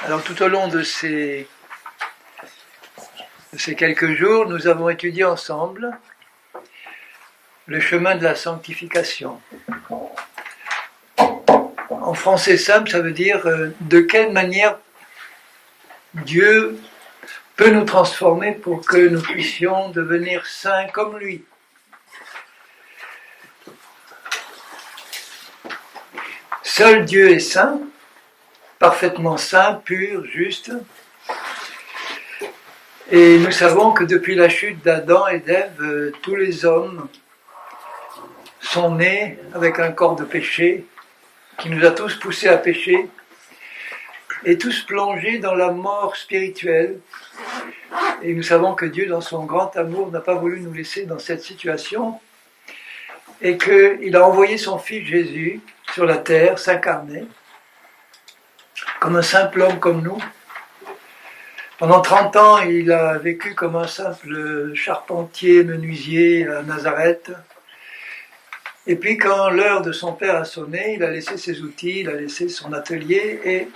Alors tout au long de ces quelques jours, nous avons étudié ensemble le chemin de la sanctification. En français simple, ça veut dire de quelle manière Dieu peut nous transformer pour que nous puissions devenir saints comme lui. Seul Dieu est saint, parfaitement saint, pur, juste. Et nous savons que depuis la chute d'Adam et d'Ève, tous les hommes sont nés avec un corps de péché qui nous a tous poussés à pécher et tous plongés dans la mort spirituelle. Et nous savons que Dieu, dans son grand amour, n'a pas voulu nous laisser dans cette situation et qu'il a envoyé son Fils Jésus sur la terre, s'incarner, comme un simple homme comme nous. Pendant 30 ans, il a vécu comme un simple charpentier, menuisier à Nazareth. Et puis quand l'heure de son père a sonné, il a laissé ses outils, il a laissé son atelier et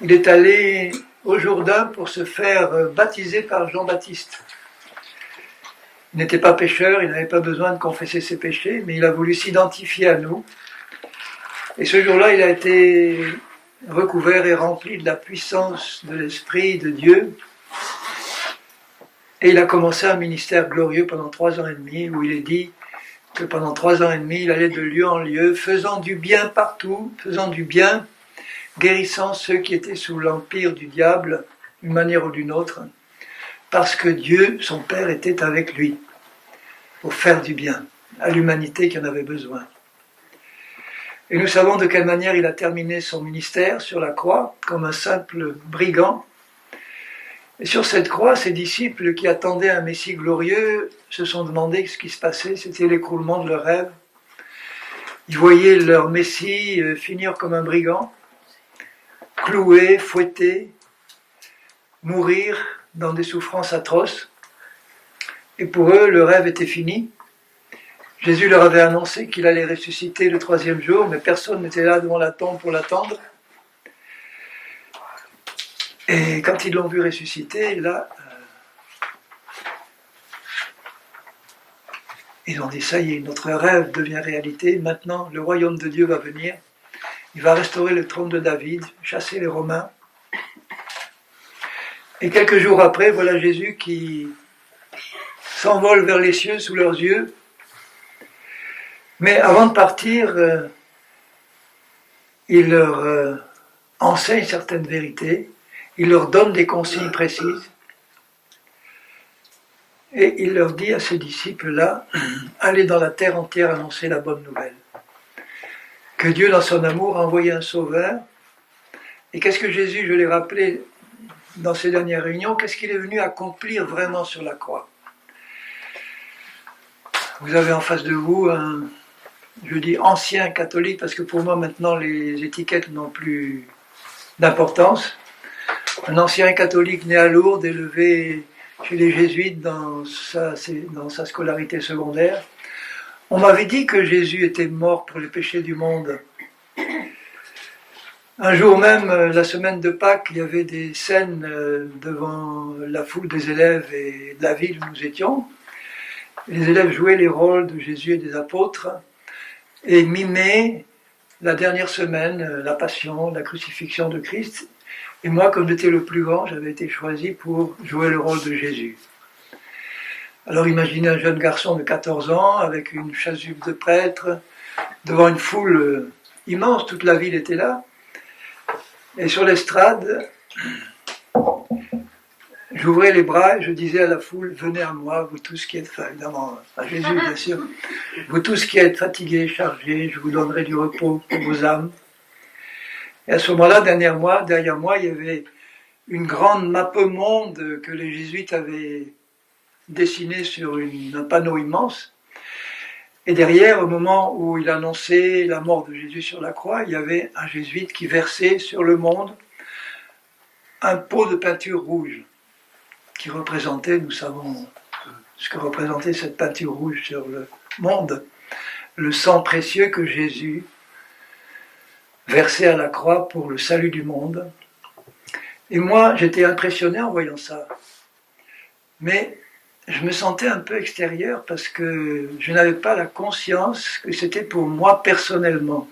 il est allé au Jourdain pour se faire baptiser par Jean-Baptiste. Il n'était pas pécheur, il n'avait pas besoin de confesser ses péchés, mais il a voulu s'identifier à nous. Et ce jour-là, il a été recouvert et rempli de la puissance de l'Esprit de Dieu. Et il a commencé un ministère glorieux pendant 3 ans et demi, où il est dit que pendant 3 ans et demi, il allait de lieu en lieu, faisant du bien partout, faisant du bien, guérissant ceux qui étaient sous l'empire du diable, d'une manière ou d'une autre, parce que Dieu, son Père, était avec lui, pour faire du bien à l'humanité qui en avait besoin. Et nous savons de quelle manière il a terminé son ministère sur la croix, comme un simple brigand. Et sur cette croix, ses disciples qui attendaient un Messie glorieux se sont demandé ce qui se passait, c'était l'écroulement de leur rêve. Ils voyaient leur Messie finir comme un brigand, cloué, fouetté, mourir dans des souffrances atroces. Et pour eux, le rêve était fini. Jésus leur avait annoncé qu'il allait ressusciter le 3e jour, mais personne n'était là devant la tombe pour l'attendre. Et quand ils l'ont vu ressusciter, là, ils ont dit, ça y est, notre rêve devient réalité. Maintenant, le royaume de Dieu va venir. Il va restaurer le trône de David, chasser les Romains. Et quelques jours après, voilà Jésus qui s'envole vers les cieux sous leurs yeux. Mais avant de partir, il leur enseigne certaines vérités, il leur donne des consignes précises, et il leur dit à ses disciples-là, allez dans la terre entière annoncer la bonne nouvelle. Que Dieu, dans son amour, a envoyé un sauveur. Et qu'est-ce que Jésus, je l'ai rappelé dans ces dernières réunions, qu'est-ce qu'il est venu accomplir vraiment sur la croix? Vous avez en face de vous un, je dis ancien catholique, parce que pour moi maintenant les étiquettes n'ont plus d'importance. Un ancien catholique né à Lourdes, élevé chez les jésuites dans sa scolarité secondaire. On m'avait dit que Jésus était mort pour les péchés du monde. Un jour même, la semaine de Pâques, il y avait des scènes devant la foule des élèves et de la ville où nous étions. Les élèves jouaient les rôles de Jésus et des apôtres et mimaient la dernière semaine, la passion, la crucifixion de Christ. Et moi, comme j'étais le plus grand, j'avais été choisi pour jouer le rôle de Jésus. Alors imaginez un jeune garçon de 14 ans avec une chasuble de prêtre devant une foule immense, toute la ville était là. Et sur l'estrade, j'ouvrais les bras et je disais à la foule, venez à moi, vous tous qui êtes, enfin, évidemment, à Jésus bien sûr, vous tous qui êtes fatigués, chargés, je vous donnerai du repos pour vos âmes. Et à ce moment-là, derrière moi, il y avait une grande map monde que les jésuites avaient dessinée sur un panneau immense. Et derrière, au moment où il annonçait la mort de Jésus sur la croix, il y avait un jésuite qui versait sur le monde un pot de peinture rouge qui représentait, nous savons ce que représentait cette peinture rouge sur le monde, le sang précieux que Jésus versait à la croix pour le salut du monde. Et moi, j'étais impressionné en voyant ça. Mais je me sentais un peu extérieur parce que je n'avais pas la conscience que c'était pour moi personnellement.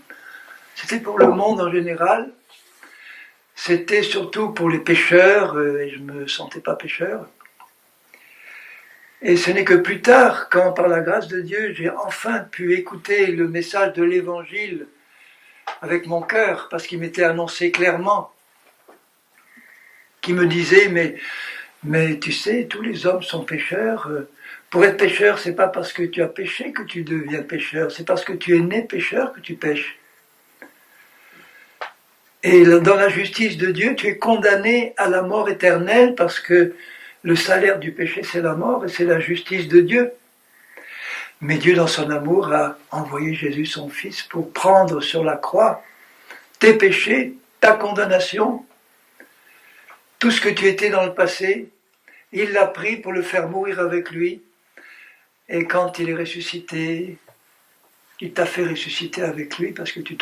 C'était pour le monde en général. C'était surtout pour les pécheurs, et je ne me sentais pas pécheur. Et ce n'est que plus tard, quand par la grâce de Dieu, j'ai enfin pu écouter le message de l'Évangile avec mon cœur, parce qu'il m'était annoncé clairement, qui me disait, mais tu sais, tous les hommes sont pécheurs. Pour être pécheur, c'est pas parce que tu as péché que tu deviens pécheur, c'est parce que tu es né pécheur que tu pêches. Et dans la justice de Dieu, tu es condamné à la mort éternelle parce que le salaire du péché, c'est la mort et c'est la justice de Dieu. Mais Dieu, dans son amour, a envoyé Jésus, son Fils, pour prendre sur la croix tes péchés, ta condamnation, tout ce que tu étais dans le passé. Il l'a pris pour le faire mourir avec lui. Et quand il est ressuscité, il t'a fait ressusciter avec lui parce que tu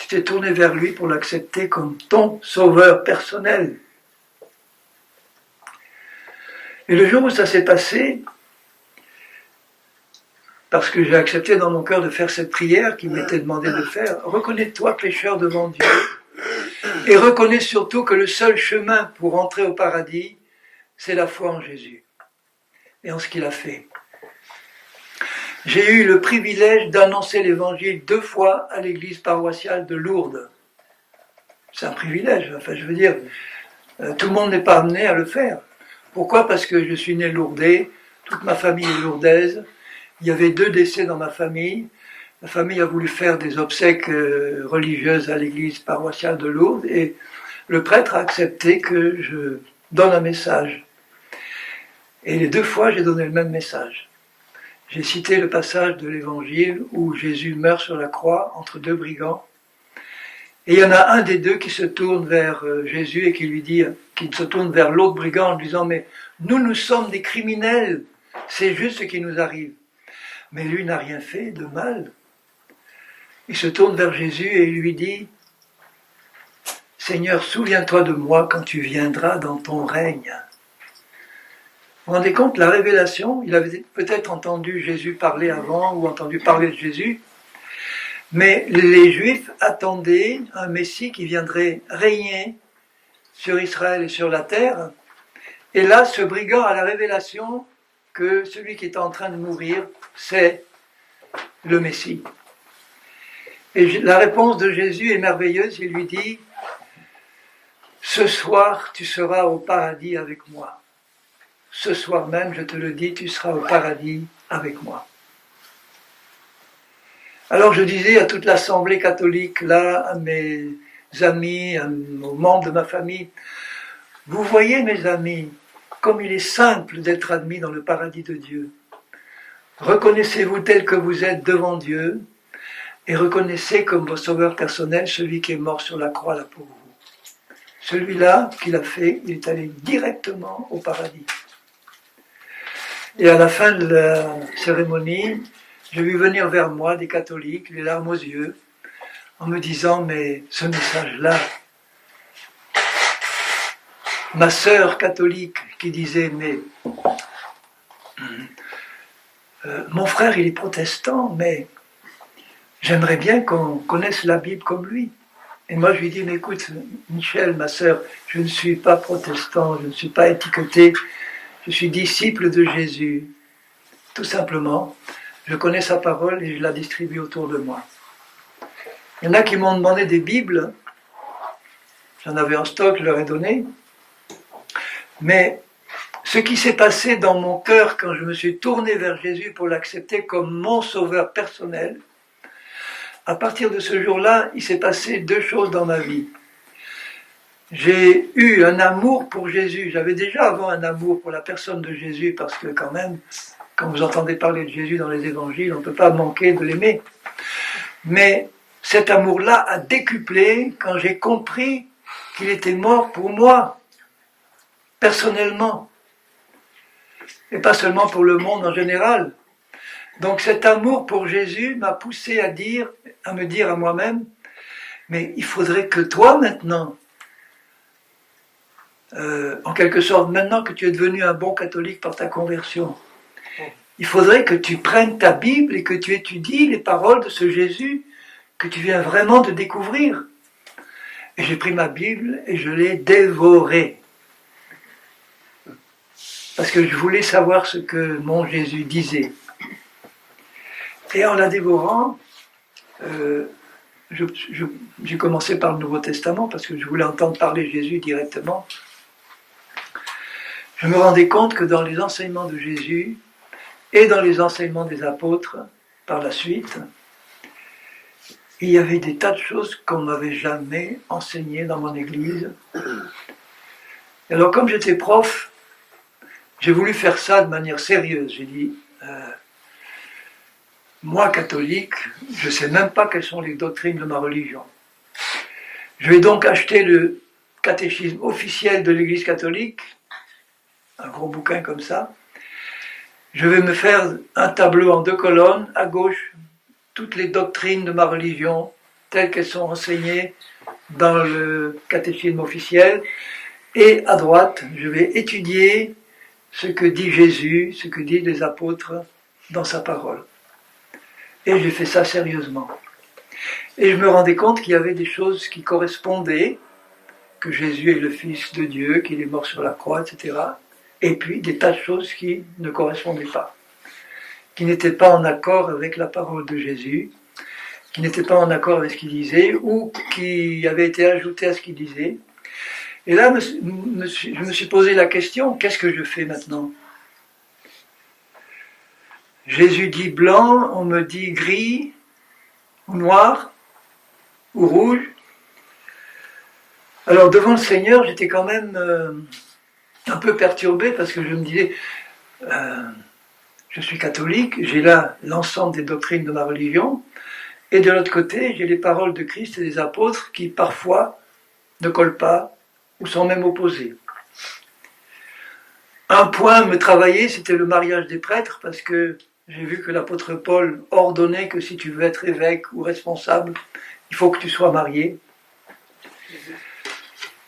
t'es tourné vers lui pour l'accepter comme ton sauveur personnel. Et le jour où ça s'est passé, parce que j'ai accepté dans mon cœur de faire cette prière qui m'était demandé de faire, reconnais-toi pécheur devant Dieu, et reconnais surtout que le seul chemin pour entrer au paradis, c'est la foi en Jésus, et en ce qu'il a fait. J'ai eu le privilège d'annoncer l'évangile 2 fois à l'église paroissiale de Lourdes. C'est un privilège, enfin je veux dire, tout le monde n'est pas amené à le faire. Pourquoi ? Parce que je suis né lourdais, toute ma famille est lourdaise, il y avait 2 décès dans ma famille, la famille a voulu faire des obsèques religieuses à l'église paroissiale de Lourdes, et le prêtre a accepté que je donne un message. Et les 2 fois, j'ai donné le même message. J'ai cité le passage de l'Évangile où Jésus meurt sur la croix entre 2 brigands. Et il y en a un des 2 qui se tourne vers Jésus et qui lui dit, qui se tourne vers l'autre brigand en lui disant « Mais nous sommes des criminels, c'est juste ce qui nous arrive. » Mais lui n'a rien fait de mal. Il se tourne vers Jésus et il lui dit « Seigneur, souviens-toi de moi quand tu viendras dans ton règne. » Vous vous rendez compte, la révélation, il avait peut-être entendu Jésus parler avant ou entendu parler de Jésus, mais les Juifs attendaient un Messie qui viendrait régner sur Israël et sur la terre. Et là, ce brigand a la révélation que celui qui est en train de mourir, c'est le Messie. Et la réponse de Jésus est merveilleuse, il lui dit « Ce soir, tu seras au paradis avec moi. Ce soir même, je te le dis, tu seras au paradis avec moi. » Alors je disais à toute l'assemblée catholique, là, à mes amis, aux membres de ma famille, vous voyez mes amis, comme il est simple d'être admis dans le paradis de Dieu. Reconnaissez-vous tel que vous êtes devant Dieu et reconnaissez comme vos sauveurs personnels celui qui est mort sur la croix là pour vous. Celui-là qu'il a fait, il est allé directement au paradis. Et à la fin de la cérémonie, j'ai vu venir vers moi des catholiques, les larmes aux yeux, en me disant, mais ce message-là, ma sœur catholique qui disait, mais mon frère il est protestant, mais j'aimerais bien qu'on connaisse la Bible comme lui. Et moi je lui dis, mais écoute Michel, ma sœur, je ne suis pas protestant, je ne suis pas étiqueté, je suis disciple de Jésus, tout simplement. Je connais sa parole et je la distribue autour de moi. Il y en a qui m'ont demandé des Bibles, j'en avais en stock, je leur ai donné. Mais ce qui s'est passé dans mon cœur quand je me suis tourné vers Jésus pour l'accepter comme mon sauveur personnel, à partir de ce jour-là, il s'est passé 2 choses dans ma vie. J'ai eu un amour pour Jésus. J'avais déjà avant un amour pour la personne de Jésus parce que quand même, quand vous entendez parler de Jésus dans les évangiles, on ne peut pas manquer de l'aimer. Mais cet amour-là a décuplé quand j'ai compris qu'il était mort pour moi, personnellement. Et pas seulement pour le monde en général. Donc cet amour pour Jésus m'a poussé à me dire à moi-même, mais il faudrait que toi maintenant, en quelque sorte, maintenant que tu es devenu un bon catholique par ta conversion, il faudrait que tu prennes ta Bible et que tu étudies les paroles de ce Jésus que tu viens vraiment de découvrir. Et j'ai pris ma Bible et je l'ai dévorée. Parce que je voulais savoir ce que mon Jésus disait. Et en la dévorant, j'ai commencé par le Nouveau Testament parce que je voulais entendre parler Jésus directement. Je me rendais compte que dans les enseignements de Jésus et dans les enseignements des apôtres, par la suite, il y avait des tas de choses qu'on ne m'avait jamais enseignées dans mon église. Et alors comme j'étais prof, j'ai voulu faire ça de manière sérieuse. J'ai dit, moi catholique, je ne sais même pas quelles sont les doctrines de ma religion. Je vais donc acheter le catéchisme officiel de l'Église catholique, un gros bouquin comme ça. Je vais me faire un tableau en 2 colonnes, à gauche, toutes les doctrines de ma religion, telles qu'elles sont enseignées dans le catéchisme officiel, et à droite, je vais étudier ce que dit Jésus, ce que disent les apôtres dans sa parole. Et j'ai fait ça sérieusement. Et je me rendais compte qu'il y avait des choses qui correspondaient, que Jésus est le Fils de Dieu, qu'il est mort sur la croix, etc. Et puis des tas de choses qui ne correspondaient pas, qui n'étaient pas en accord avec la parole de Jésus, qui n'étaient pas en accord avec ce qu'il disait, ou qui avaient été ajoutées à ce qu'il disait. Et là, je me suis posé la question, qu'est-ce que je fais maintenant? Jésus dit blanc, on me dit gris, ou noir, ou rouge. Alors devant le Seigneur, j'étais quand même un peu perturbé parce que je me disais, je suis catholique, j'ai là l'ensemble des doctrines de ma religion, et de l'autre côté, j'ai les paroles de Christ et des apôtres qui parfois ne collent pas ou sont même opposées. Un point me travaillait, c'était le mariage des prêtres, parce que j'ai vu que l'apôtre Paul ordonnait que si tu veux être évêque ou responsable, il faut que tu sois marié.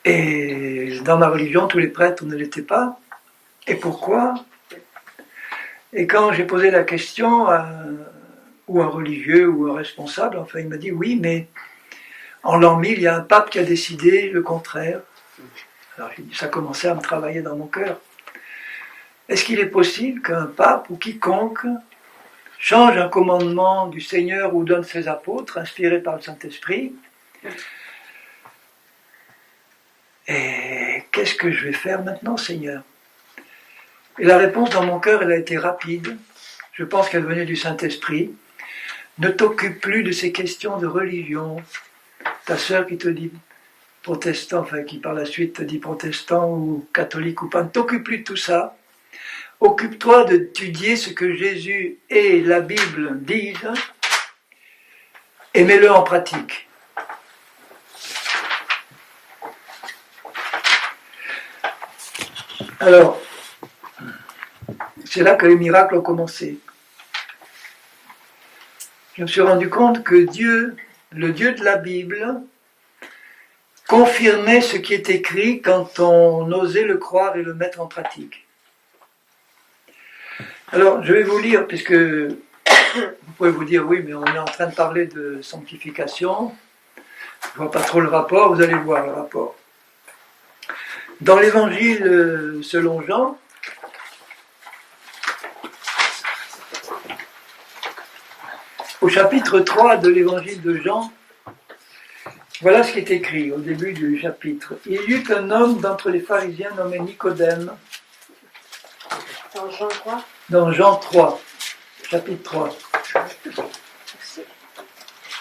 Et dans ma religion, tous les prêtres ne l'étaient pas. Et pourquoi? Et quand j'ai posé la question à ou un religieux ou un responsable, enfin il m'a dit oui, mais en l'an 1000, il y a un pape qui a décidé le contraire. Alors ça commençait à me travailler dans mon cœur. Est-ce qu'il est possible qu'un pape ou quiconque change un commandement du Seigneur ou d'un de ses apôtres, inspiré par le Saint-Esprit? Et qu'est-ce que je vais faire maintenant, Seigneur? Et la réponse dans mon cœur, elle a été rapide. Je pense qu'elle venait du Saint-Esprit. Ne t'occupe plus de ces questions de religion. Ta sœur qui te dit protestant, enfin qui par la suite te dit protestant ou catholique ou pas, ne t'occupe plus de tout ça. Occupe-toi d'étudier ce que Jésus et la Bible disent et mets-le en pratique. Alors, c'est là que les miracles ont commencé. Je me suis rendu compte que Dieu, le Dieu de la Bible, confirmait ce qui est écrit quand on osait le croire et le mettre en pratique. Alors, je vais vous lire, puisque vous pouvez vous dire, oui, mais on est en train de parler de sanctification, je ne vois pas trop le rapport, vous allez voir le rapport. Dans l'évangile selon Jean, au chapitre 3 de l'évangile de Jean, voilà ce qui est écrit au début du chapitre. Il y eut un homme d'entre les pharisiens nommé Nicodème. Dans Jean 3 ? Dans Jean 3, chapitre 3.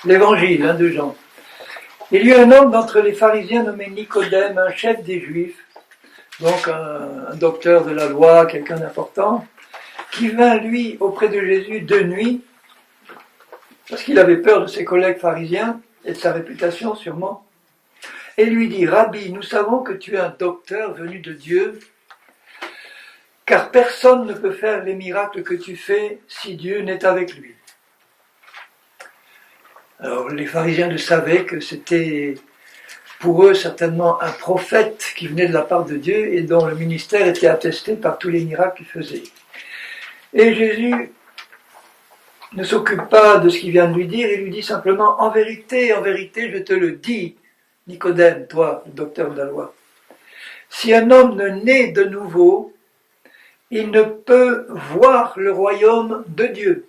L'évangile de Jean. Il y eut un homme d'entre les pharisiens nommé Nicodème, un chef des Juifs, donc un docteur de la loi, quelqu'un d'important, qui vint lui auprès de Jésus de nuit, parce qu'il avait peur de ses collègues pharisiens et de sa réputation sûrement, et lui dit, Rabbi, nous savons que tu es un docteur venu de Dieu, car personne ne peut faire les miracles que tu fais si Dieu n'est avec lui. Alors les pharisiens le savaient que c'était pour eux certainement un prophète qui venait de la part de Dieu et dont le ministère était attesté par tous les miracles qu'il faisait. Et Jésus ne s'occupe pas de ce qu'il vient de lui dire, il lui dit simplement, en vérité, je te le dis, Nicodème, toi, le docteur de la loi, si un homme ne naît de nouveau, il ne peut voir le royaume de Dieu.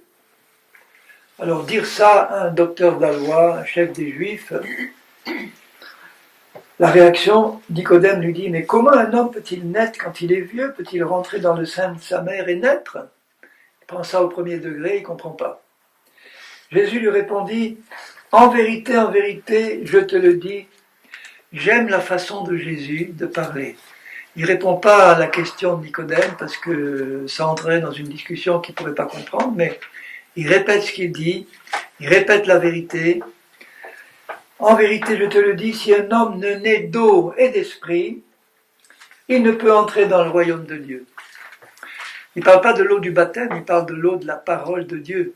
Alors dire ça à un docteur de la loi, un chef des Juifs, la réaction, Nicodème lui dit, mais comment un homme peut-il naître quand il est vieux? Peut-il rentrer dans le sein de sa mère et naître? Il prend ça au premier degré, il ne comprend pas. Jésus lui répondit, en vérité, je te le dis, j'aime la façon de Jésus de parler. Il ne répond pas à la question de Nicodème parce que ça entrerait dans une discussion qu'il ne pourrait pas comprendre, mais il répète ce qu'il dit, il répète la vérité. En vérité, je te le dis, si un homme ne naît d'eau et d'esprit, il ne peut entrer dans le royaume de Dieu. Il ne parle pas de l'eau du baptême, il parle de l'eau de la parole de Dieu,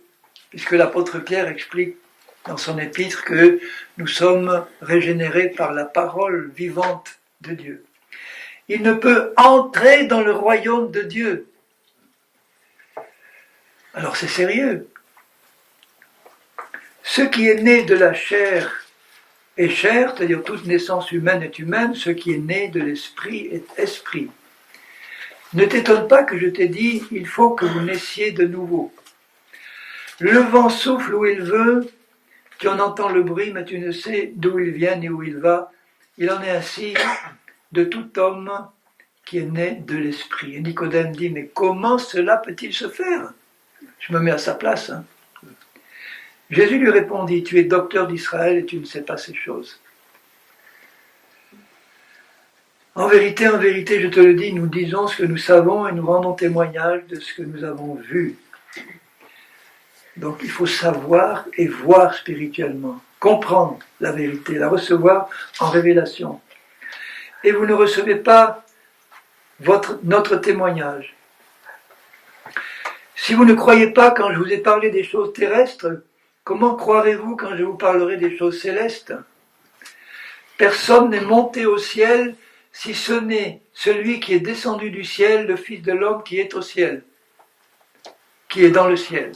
puisque l'apôtre Pierre explique dans son épître que nous sommes régénérés par la parole vivante de Dieu. Il ne peut entrer dans le royaume de Dieu. Alors c'est sérieux. Ce qui est né de la chair est chair, c'est-à-dire toute naissance humaine est humaine, ce qui est né de l'esprit est esprit. Ne t'étonne pas que je t'ai dit, il faut que vous naissiez de nouveau. Le vent souffle où il veut, tu en entends le bruit, mais tu ne sais d'où il vient ni où il va. Il en est ainsi de tout homme qui est né de l'esprit. Et Nicodème dit, mais comment cela peut-il se faire? Je me mets à sa place. Jésus lui répondit, tu es docteur d'Israël et tu ne sais pas ces choses. En vérité, je te le dis, nous disons ce que nous savons et nous rendons témoignage de ce que nous avons vu. Donc il faut savoir et voir spirituellement, comprendre la vérité, la recevoir en révélation. Et vous ne recevez pas notre témoignage. Si vous ne croyez pas quand je vous ai parlé des choses terrestres, comment croirez-vous quand je vous parlerai des choses célestes? Personne n'est monté au ciel si ce n'est celui qui est descendu du ciel, le Fils de l'homme qui est au ciel, qui est dans le ciel.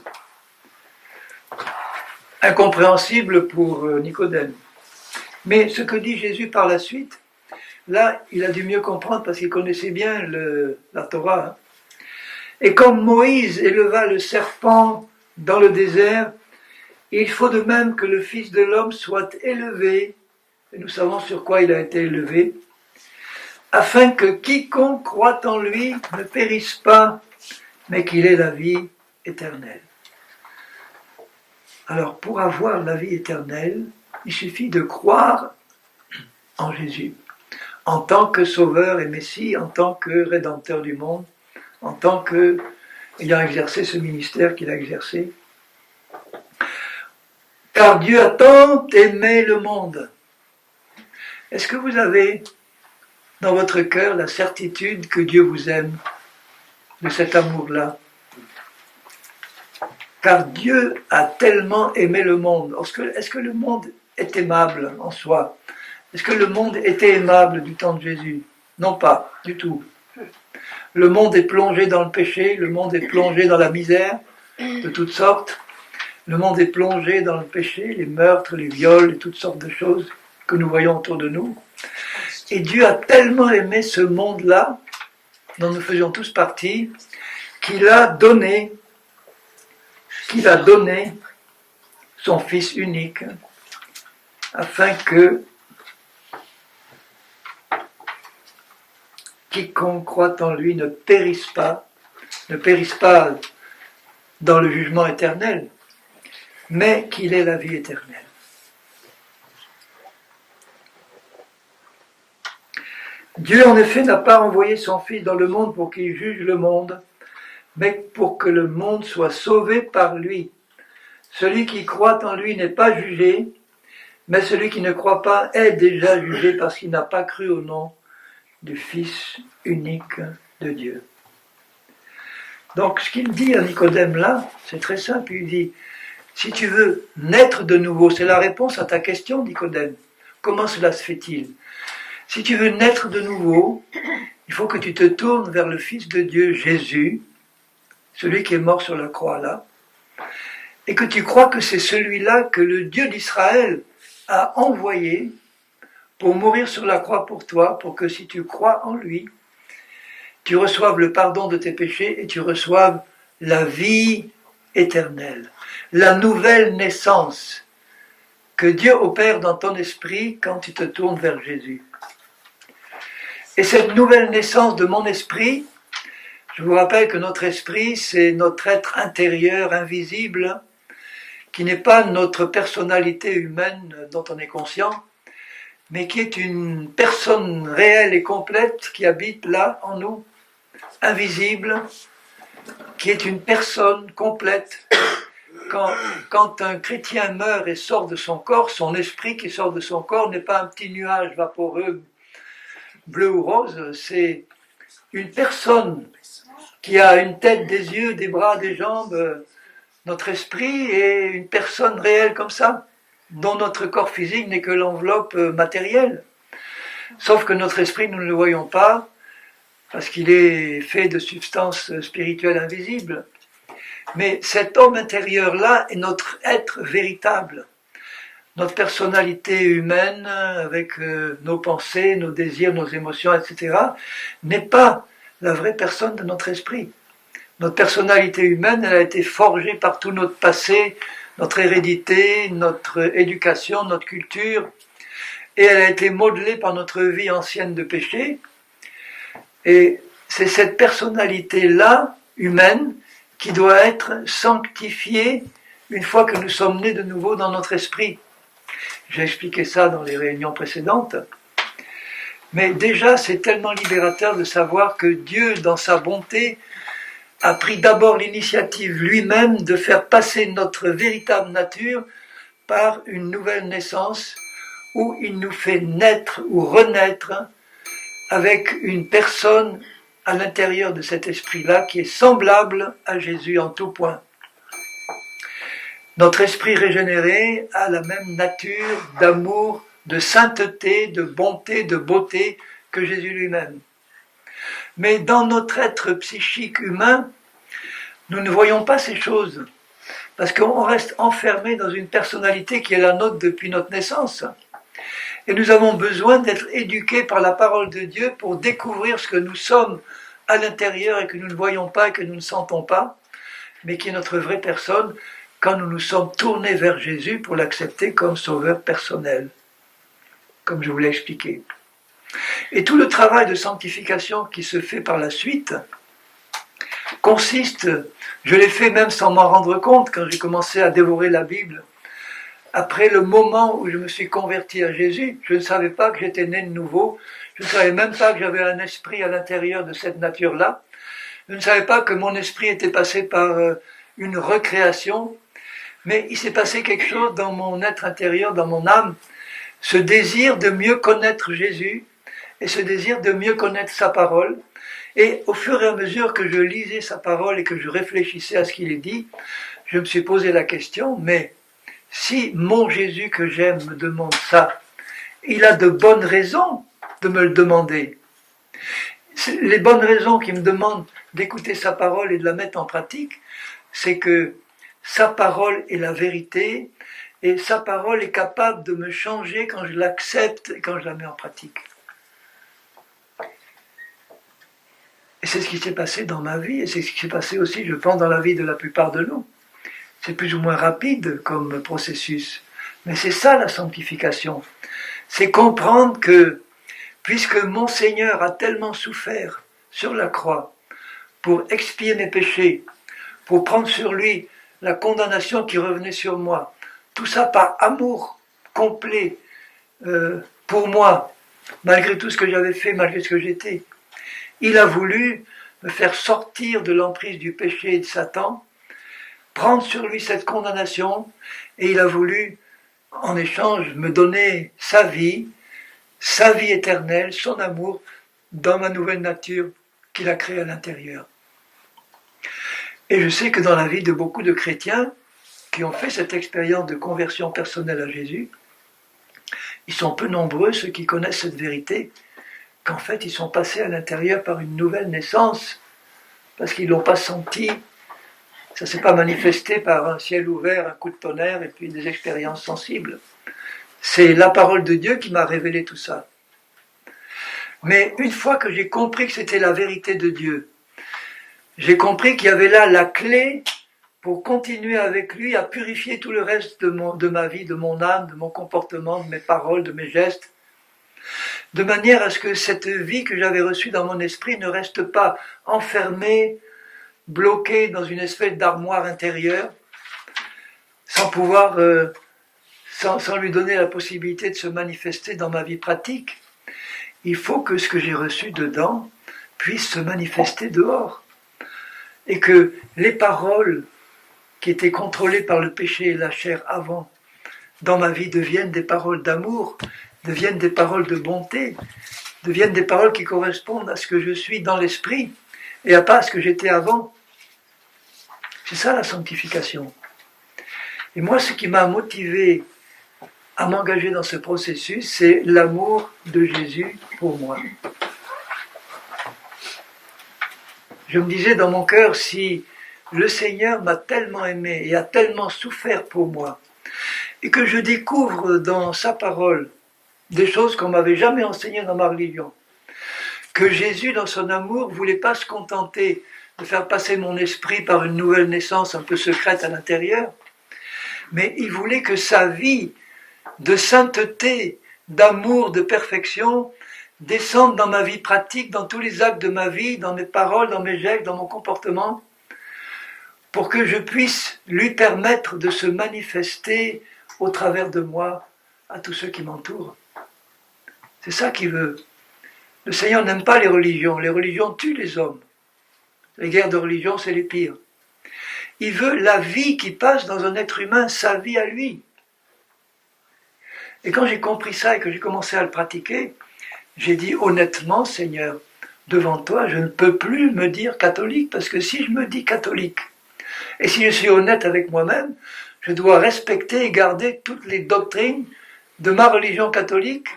Incompréhensible pour Nicodème. Mais ce que dit Jésus par la suite, là, il a dû mieux comprendre parce qu'il connaissait bien la Torah. Et comme Moïse éleva le serpent dans le désert, il faut de même que le Fils de l'homme soit élevé, et nous savons sur quoi il a été élevé, afin que quiconque croit en lui ne périsse pas, mais qu'il ait la vie éternelle. Alors, pour avoir la vie éternelle, il suffit de croire en Jésus, en tant que Sauveur et Messie, en tant que Rédempteur du monde, en tant que, ayant exercé ce ministère qu'il a exercé. Car Dieu a tant aimé le monde. Est-ce que vous avez dans votre cœur la certitude que Dieu vous aime, de cet amour-là? Car Dieu a tellement aimé le monde. Est-ce que le monde est aimable en soi? Est-ce que le monde était aimable du temps de Jésus? Non pas, du tout. Le monde est plongé dans le péché, le monde est plongé dans la misère de toutes sortes. Le monde est plongé dans le péché, les meurtres, les viols et toutes sortes de choses que nous voyons autour de nous. Et Dieu a tellement aimé ce monde-là, dont nous faisions tous partie, qu'il a donné son Fils unique, afin que quiconque croit en lui ne périsse pas dans le jugement éternel, mais qu'il ait la vie éternelle. Dieu, en effet, n'a pas envoyé son Fils dans le monde pour qu'il juge le monde, mais pour que le monde soit sauvé par lui. Celui qui croit en lui n'est pas jugé, mais celui qui ne croit pas est déjà jugé parce qu'il n'a pas cru au nom du Fils unique de Dieu. Donc ce qu'il dit à Nicodème là, c'est très simple. Il dit, si tu veux naître de nouveau, c'est la réponse à ta question, Nicodème. Comment cela se fait-il? Si tu veux naître de nouveau, il faut que tu te tournes vers le Fils de Dieu, Jésus, celui qui est mort sur la croix là, et que tu crois que c'est celui-là que le Dieu d'Israël a envoyé pour mourir sur la croix pour toi, pour que si tu crois en lui, tu reçoives le pardon de tes péchés et tu reçoives la vie éternelle, la nouvelle naissance que Dieu opère dans ton esprit quand tu te tournes vers Jésus. Et cette nouvelle naissance de mon esprit, je vous rappelle que notre esprit, c'est notre être intérieur, invisible, qui n'est pas notre personnalité humaine dont on est conscient, mais qui est une personne réelle et complète qui habite là, en nous, invisible, qui est une personne complète. Quand un chrétien meurt et sort de son corps, son esprit qui sort de son corps n'est pas un petit nuage vaporeux, bleu ou rose, c'est une personne qui a une tête, des yeux, des bras, des jambes. Notre esprit est une personne réelle comme ça, dont notre corps physique n'est que l'enveloppe matérielle. Sauf que notre esprit, nous ne le voyons pas, parce qu'il est fait de substances spirituelles invisibles. Mais cet homme intérieur-là est notre être véritable. Notre personnalité humaine, avec nos pensées, nos désirs, nos émotions, etc., n'est pas la vraie personne de notre esprit. Notre personnalité humaine, elle a été forgée par tout notre passé, notre hérédité, notre éducation, notre culture, et elle a été modelée par notre vie ancienne de péché. Et c'est cette personnalité-là, humaine, qui doit être sanctifiée une fois que nous sommes nés de nouveau dans notre esprit. J'ai expliqué ça dans les réunions précédentes. Mais déjà, c'est tellement libérateur de savoir que Dieu, dans sa bonté, a pris d'abord l'initiative lui-même de faire passer notre véritable nature par une nouvelle naissance où il nous fait naître ou renaître avec une personne à l'intérieur de cet esprit-là qui est semblable à Jésus en tout point. Notre esprit régénéré a la même nature d'amour, de sainteté, de bonté, de beauté que Jésus lui-même. Mais dans notre être psychique humain, nous ne voyons pas ces choses, parce qu'on reste enfermé dans une personnalité qui est la nôtre depuis notre naissance. Et nous avons besoin d'être éduqués par la parole de Dieu pour découvrir ce que nous sommes à l'intérieur et que nous ne voyons pas et que nous ne sentons pas, mais qui est notre vraie personne quand nous nous sommes tournés vers Jésus pour l'accepter comme sauveur personnel, comme je vous l'ai expliqué. Et tout le travail de sanctification qui se fait par la suite consiste, je l'ai fait même sans m'en rendre compte quand j'ai commencé à dévorer la Bible, après le moment où je me suis converti à Jésus, je ne savais pas que j'étais né de nouveau, je ne savais même pas que j'avais un esprit à l'intérieur de cette nature-là, je ne savais pas que mon esprit était passé par une recréation, mais il s'est passé quelque chose dans mon être intérieur, dans mon âme, ce désir de mieux connaître Jésus et ce désir de mieux connaître sa parole. Et au fur et à mesure que je lisais sa parole et que je réfléchissais à ce qu'il est dit, je me suis posé la question, mais si mon Jésus que j'aime me demande ça, il a de bonnes raisons de me le demander. Les bonnes raisons qu'il me demande d'écouter sa parole et de la mettre en pratique, c'est que sa parole est la vérité et sa parole est capable de me changer quand je l'accepte et quand je la mets en pratique. Et c'est ce qui s'est passé dans ma vie et c'est ce qui s'est passé aussi, je pense, dans la vie de la plupart de nous. C'est plus ou moins rapide comme processus, mais c'est ça la sanctification. C'est comprendre que, puisque mon Seigneur a tellement souffert sur la croix pour expier mes péchés, pour prendre sur lui la condamnation qui revenait sur moi, tout ça par amour complet pour moi, malgré tout ce que j'avais fait, malgré ce que j'étais. Il a voulu me faire sortir de l'emprise du péché et de Satan, prendre sur lui cette condamnation, et il a voulu, en échange, me donner sa vie éternelle, son amour, dans ma nouvelle nature qu'il a créée à l'intérieur. Et je sais que dans la vie de beaucoup de chrétiens qui ont fait cette expérience de conversion personnelle à Jésus, Ils sont peu nombreux, ceux qui connaissent cette vérité, qu'en fait, ils sont passés à l'intérieur par une nouvelle naissance, parce qu'ils ne l'ont pas senti. Ça ne s'est pas manifesté par un ciel ouvert, un coup de tonnerre, et puis des expériences sensibles. C'est la parole de Dieu qui m'a révélé tout ça. Mais une fois que j'ai compris que c'était la vérité de Dieu, j'ai compris qu'il y avait là la clé pour continuer avec lui à purifier tout le reste de ma vie, de mon âme, de mon comportement, de mes paroles, de mes gestes, de manière à ce que cette vie que j'avais reçue dans mon esprit ne reste pas enfermée, bloquée dans une espèce d'armoire intérieure, sans pouvoir, sans lui donner la possibilité de se manifester dans ma vie pratique. Il faut que ce que j'ai reçu dedans puisse se manifester dehors. Et que les paroles qui étaient contrôlées par le péché et la chair avant, dans ma vie, deviennent des paroles d'amour, deviennent des paroles de bonté, deviennent des paroles qui correspondent à ce que je suis dans l'esprit et à pas à ce que j'étais avant. C'est ça la sanctification. Et moi, ce qui m'a motivé à m'engager dans ce processus, c'est l'amour de Jésus pour moi. Je me disais dans mon cœur, si le Seigneur m'a tellement aimé et a tellement souffert pour moi, et que je découvre dans sa parole des choses qu'on ne m'avait jamais enseignées dans ma religion, que Jésus, dans son amour, ne voulait pas se contenter de faire passer mon esprit par une nouvelle naissance un peu secrète à l'intérieur, mais il voulait que sa vie de sainteté, d'amour, de perfection, descende dans ma vie pratique, dans tous les actes de ma vie, dans mes paroles, dans mes gestes, dans mon comportement, pour que je puisse lui permettre de se manifester au travers de moi à tous ceux qui m'entourent. C'est ça qu'il veut. Le Seigneur n'aime pas les religions tuent les hommes. Les guerres de religion, c'est les pires. Il veut la vie qui passe dans un être humain, sa vie à lui. Et quand j'ai compris ça et que j'ai commencé à le pratiquer, j'ai dit honnêtement, Seigneur, devant toi, je ne peux plus me dire catholique, parce que si je me dis catholique, et si je suis honnête avec moi-même, je dois respecter et garder toutes les doctrines de ma religion catholique,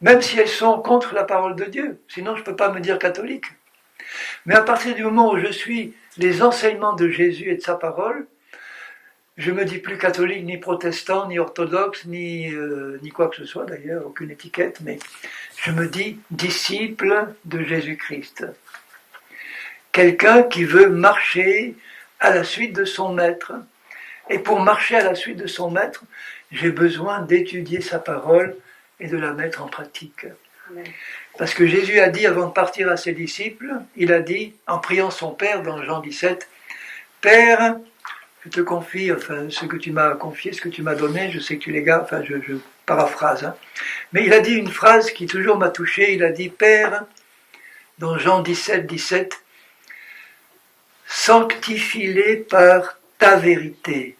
même si elles sont contre la parole de Dieu. Sinon, je ne peux pas me dire catholique. Mais à partir du moment où je suis les enseignements de Jésus et de sa parole, je ne me dis plus catholique, ni protestant, ni orthodoxe, ni quoi que ce soit d'ailleurs, aucune étiquette, mais je me dis disciple de Jésus-Christ. Quelqu'un qui veut marcher à la suite de son maître. Et pour marcher à la suite de son maître, j'ai besoin d'étudier sa parole et de la mettre en pratique. Amen. Parce que Jésus a dit, avant de partir à ses disciples, il a dit, en priant son Père dans Jean 17, « Père, je te confie, enfin, ce que tu m'as confié, ce que tu m'as donné, je sais que tu les gardes, enfin, je paraphrase, hein. Mais il a dit une phrase qui toujours m'a touché, il a dit, « Père, dans Jean 17, 17, sanctifie-les par ta vérité.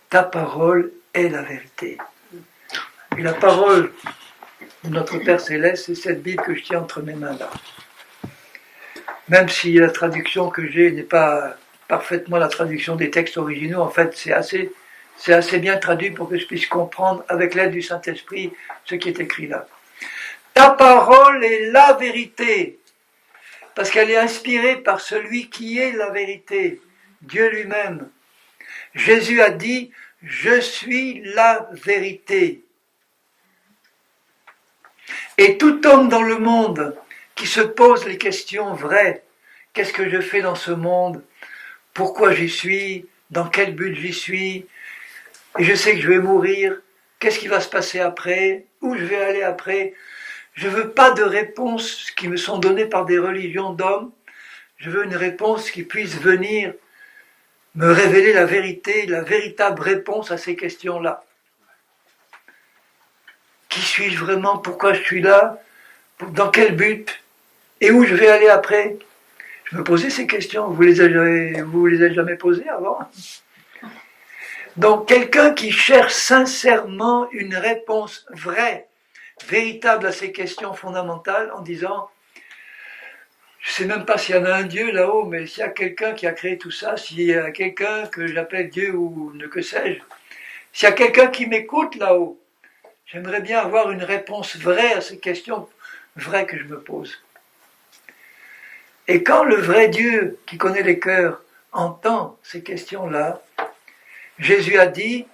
Ta parole est la vérité. » Et la parole de notre Père Céleste, c'est cette Bible que je tiens entre mes mains là. Même si la traduction que j'ai n'est pas parfaitement la traduction des textes originaux, en fait c'est assez bien traduit pour que je puisse comprendre avec l'aide du Saint-Esprit ce qui est écrit là. Ta parole est la vérité, parce qu'elle est inspirée par celui qui est la vérité, Dieu lui-même. Jésus a dit, je suis la vérité. Et tout homme dans le monde qui se pose les questions vraies, qu'est-ce que je fais dans ce monde? Pourquoi j'y suis? Dans quel but j'y suis? Et je sais que je vais mourir. Qu'est-ce qui va se passer après? Où je vais aller après? Je ne veux pas de réponses qui me sont données par des religions d'hommes. Je veux une réponse qui puisse venir me révéler la vérité, la véritable réponse à ces questions-là. Qui suis-je vraiment? Pourquoi je suis là? Dans quel but? Et où je vais aller après? Je me posais ces questions. Vous les avez jamais posées avant? Donc quelqu'un qui cherche sincèrement une réponse vraie, véritable à ces questions fondamentales, en disant, je ne sais même pas s'il y en a un Dieu là-haut, mais s'il y a quelqu'un qui a créé tout ça, s'il y a quelqu'un que j'appelle Dieu ou que sais-je, s'il y a quelqu'un qui m'écoute là-haut, J'aimerais bien avoir une réponse vraie à ces questions vraies que je me pose. Et quand le vrai Dieu, qui connaît les cœurs, entend ces questions-là, Jésus a dit,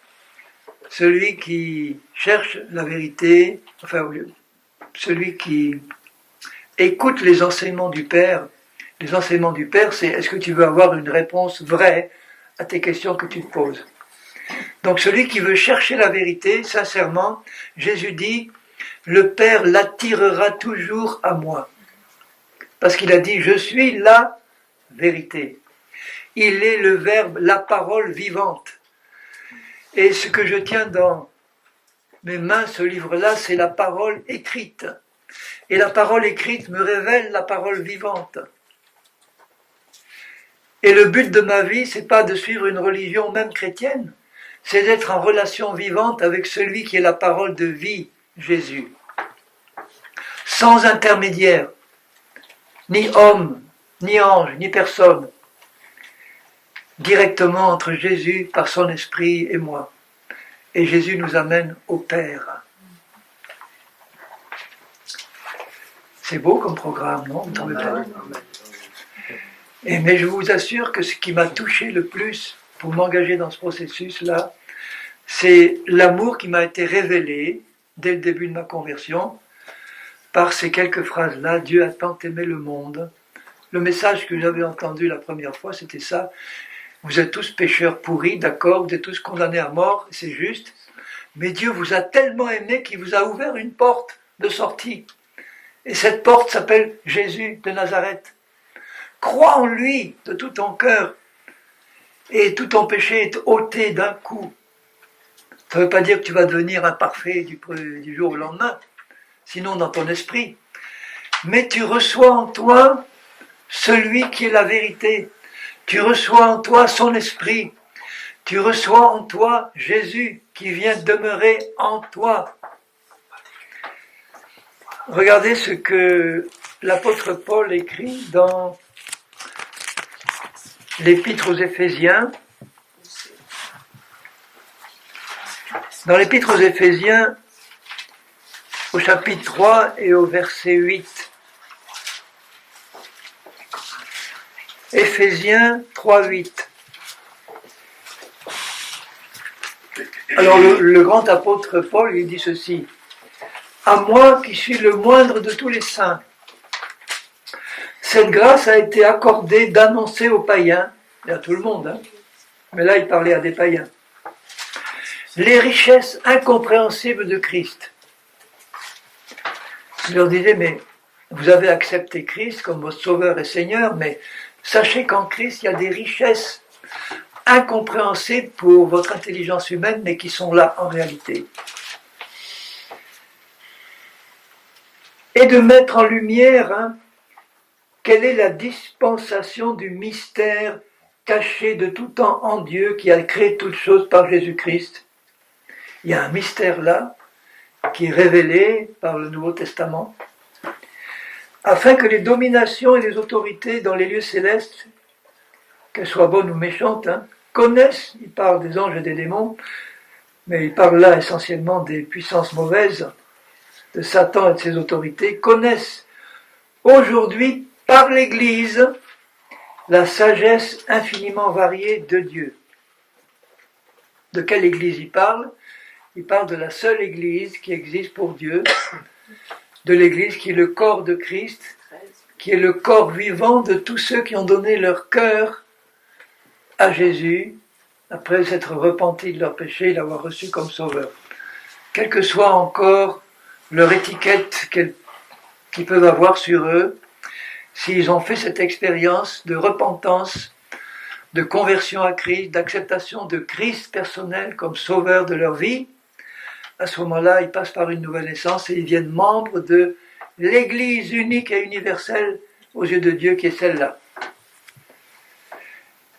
celui qui cherche la vérité, enfin, celui qui écoute les enseignements du Père, c'est est-ce que tu veux avoir une réponse vraie à tes questions que tu te poses. Donc celui qui veut chercher la vérité, sincèrement, Jésus dit, le Père l'attirera toujours à moi. Parce qu'il a dit, je suis la vérité. Il est le Verbe, la parole vivante. Et ce que je tiens dans mes mains, ce livre-là, c'est la parole écrite. Et la parole écrite me révèle la parole vivante. Et le but de ma vie, c'est pas de suivre une religion, même chrétienne, c'est d'être en relation vivante avec celui qui est la parole de vie, Jésus. Sans intermédiaire, ni homme, ni ange, ni personne. Directement entre Jésus, par son esprit et moi. Et Jésus nous amène au Père. C'est beau comme programme, non? Vous trouvez pas? Mais je vous assure que ce qui m'a touché le plus pour m'engager dans ce processus-là, c'est l'amour qui m'a été révélé dès le début de ma conversion par ces quelques phrases-là. Dieu a tant aimé le monde. Le message que j'avais entendu la première fois, c'était ça. Vous êtes tous pécheurs pourris, d'accord, vous êtes tous condamnés à mort, c'est juste. Mais Dieu vous a tellement aimé qu'il vous a ouvert une porte de sortie. Et cette porte s'appelle Jésus de Nazareth. Crois en lui de tout ton cœur. Et tout ton péché est ôté d'un coup. Ça ne veut pas dire que tu vas devenir imparfait du jour au lendemain, sinon dans ton esprit. Mais tu reçois en toi celui qui est la vérité. Tu reçois en toi son esprit. Tu reçois en toi Jésus qui vient demeurer en toi. Regardez ce que l'apôtre Paul écrit dans l'Épître aux Éphésiens. Dans l'Épître aux Éphésiens, au chapitre 3 et au verset 8. Éphésiens 3, 8. Alors le grand apôtre Paul, il dit ceci. À moi qui suis le moindre de tous les saints, cette grâce a été accordée d'annoncer aux païens, et à tout le monde, hein, mais là il parlait à des païens, les richesses incompréhensibles de Christ. Il leur disait, mais vous avez accepté Christ comme votre sauveur et Seigneur, mais sachez qu'en Christ, il y a des richesses incompréhensibles pour votre intelligence humaine, mais qui sont là en réalité. Et de mettre en lumière quelle est la dispensation du mystère caché de tout temps en Dieu qui a créé toutes choses par Jésus-Christ. Il y a un mystère là qui est révélé par le Nouveau Testament afin que les dominations et les autorités dans les lieux célestes, qu'elles soient bonnes ou méchantes, connaissent, il parle des anges et des démons, mais il parle là essentiellement des puissances mauvaises, de Satan et de ses autorités, connaissent aujourd'hui par l'Église la sagesse infiniment variée de Dieu. De quelle Église il parle? Il parle de la seule Église qui existe pour Dieu, de l'Église qui est le corps de Christ, qui est le corps vivant de tous ceux qui ont donné leur cœur à Jésus, après s'être repentis de leurs péchés et l'avoir reçu comme sauveur. Quelle que soit encore leur étiquette qu'ils peuvent avoir sur eux, s'ils ont fait cette expérience de repentance, de conversion à Christ, d'acceptation de Christ personnel comme sauveur de leur vie, à ce moment-là, ils passent par une nouvelle naissance et ils deviennent membres de l'Église unique et universelle aux yeux de Dieu qui est celle-là.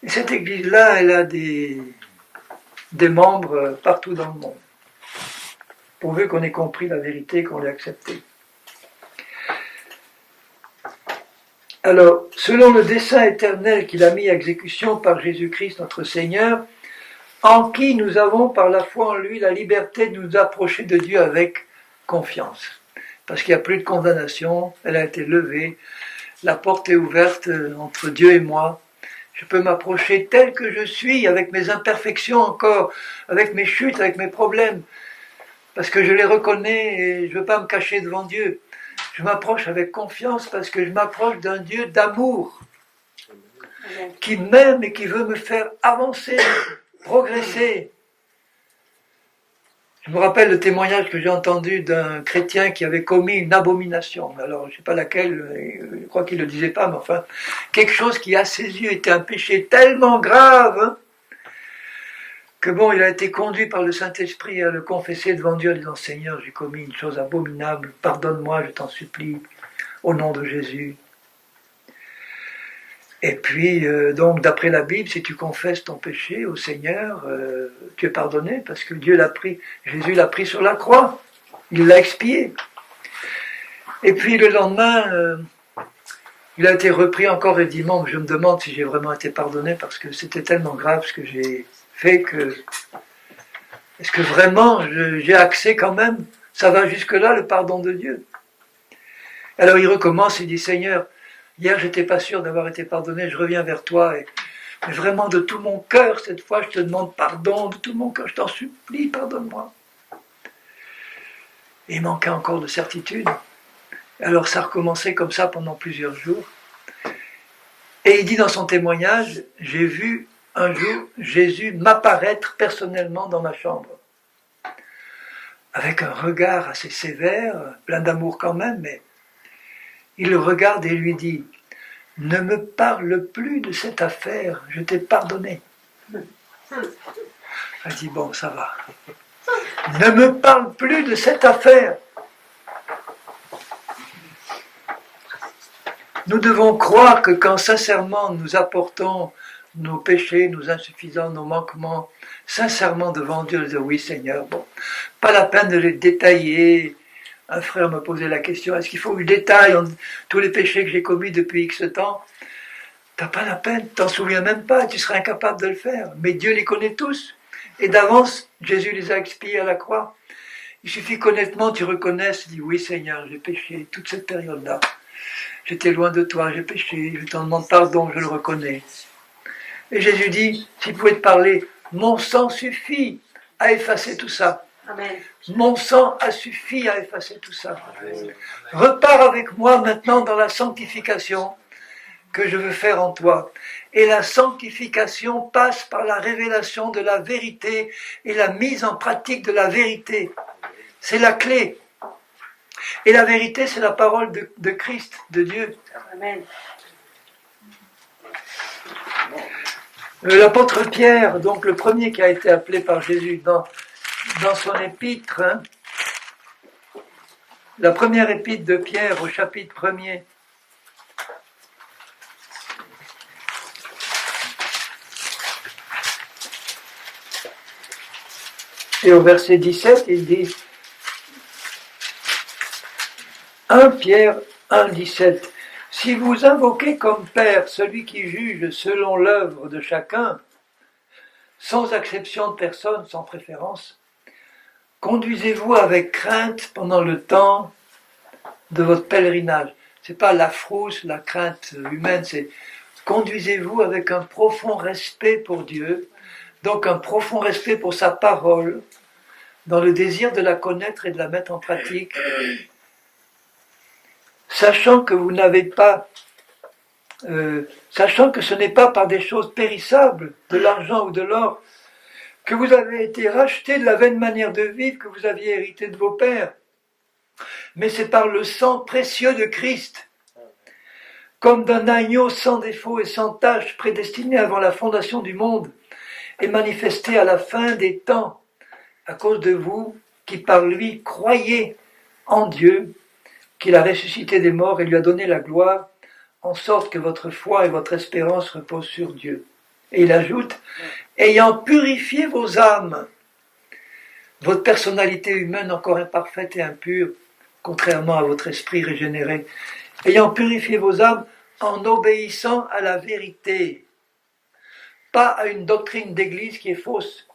Et cette Église-là, elle a des membres partout dans le monde, pourvu qu'on ait compris la vérité, qu'on l'ait acceptée. Alors, selon le dessein éternel qu'il a mis à exécution par Jésus-Christ notre Seigneur, en qui nous avons par la foi en lui la liberté de nous approcher de Dieu avec confiance. Parce qu'il n'y a plus de condamnation, elle a été levée, la porte est ouverte entre Dieu et moi. Je peux m'approcher tel que je suis, avec mes imperfections encore, avec mes chutes, avec mes problèmes, parce que je les reconnais et je ne veux pas me cacher devant Dieu. Je m'approche avec confiance parce que je m'approche d'un Dieu d'amour, qui m'aime et qui veut me faire avancer, progresser. Je me rappelle le témoignage que j'ai entendu d'un chrétien qui avait commis une abomination. Alors, je ne sais pas laquelle, je crois qu'il ne le disait pas, mais enfin, quelque chose qui, à ses yeux, était un péché tellement grave, hein, que bon, il a été conduit par le Saint-Esprit à le confesser devant Dieu en disant « Seigneur, j'ai commis une chose abominable, pardonne-moi, je t'en supplie, au nom de Jésus. » Et puis, donc, d'après la Bible, si tu confesses ton péché au Seigneur, tu es pardonné, parce que Dieu l'a pris, Jésus l'a pris sur la croix, il l'a expié. Et puis, le lendemain, il a été repris encore et dit, bon, je me demande si j'ai vraiment été pardonné, parce que c'était tellement grave ce que j'ai fait que... Est-ce que vraiment, j'ai accès quand même, ça va jusque-là, le pardon de Dieu? Alors, il recommence, il dit, Seigneur, hier, j'étais pas sûr d'avoir été pardonné, je reviens vers toi, mais vraiment de tout mon cœur, cette fois, je te demande pardon, de tout mon cœur, je t'en supplie, pardonne-moi. Et il manquait encore de certitude. Alors ça recommençait comme ça pendant plusieurs jours. Et il dit dans son témoignage, j'ai vu un jour Jésus m'apparaître personnellement dans ma chambre, avec un regard assez sévère, plein d'amour quand même, mais il le regarde et lui dit, ne me parle plus de cette affaire, je t'ai pardonné. Elle dit, bon, ça va. Ne me parle plus de cette affaire. Nous devons croire que quand sincèrement nous apportons nos péchés, nos insuffisances, nos manquements, sincèrement devant Dieu, dire oui Seigneur, bon, pas la peine de les détailler. Un frère me posait la question, est-ce qu'il faut que je détaille tous les péchés que j'ai commis depuis X temps? T'as pas la peine, t'en souviens même pas, tu serais incapable de le faire. Mais Dieu les connaît tous. Et d'avance, Jésus les a expiés à la croix. Il suffit qu'honnêtement tu reconnaisses, dis oui Seigneur, j'ai péché toute cette période-là. J'étais loin de toi, j'ai péché, je t'en demande pardon, je le reconnais. Et Jésus dit, s'il pouvait te parler, mon sang suffit à effacer tout ça. Amen. Mon sang a suffi à effacer tout ça. Repars avec moi maintenant dans la sanctification que je veux faire en toi. Et la sanctification passe par la révélation de la vérité et la mise en pratique de la vérité. C'est la clé. Et la vérité, c'est la parole de Christ, de Dieu. Amen. L'apôtre Pierre, donc le premier qui a été appelé par Jésus dans son épître, hein, la première épître de Pierre au chapitre 1er, et au verset 17, il dit 1 Pierre 1, 17. Si vous invoquez comme Père celui qui juge selon l'œuvre de chacun, sans exception de personne, sans préférence, conduisez-vous avec crainte pendant le temps de votre pèlerinage. Ce n'est pas la frousse, la crainte humaine, c'est conduisez-vous avec un profond respect pour Dieu, donc un profond respect pour sa parole, dans le désir de la connaître et de la mettre en pratique, sachant que vous n'avez pas, sachant que ce n'est pas par des choses périssables, de l'argent ou de l'or, que vous avez été rachetés de la vaine manière de vivre que vous aviez hérité de vos pères, mais c'est par le sang précieux de Christ, comme d'un agneau sans défaut et sans tache, prédestiné avant la fondation du monde, et manifesté à la fin des temps, à cause de vous qui par lui croyez en Dieu, qu'il a ressuscité des morts et lui a donné la gloire, en sorte que votre foi et votre espérance reposent sur Dieu. Et il ajoute, ayant purifié vos âmes, votre personnalité humaine encore imparfaite et impure, contrairement à votre esprit régénéré, ayant purifié vos âmes en obéissant à la vérité, pas à une doctrine d'église qui est fausse,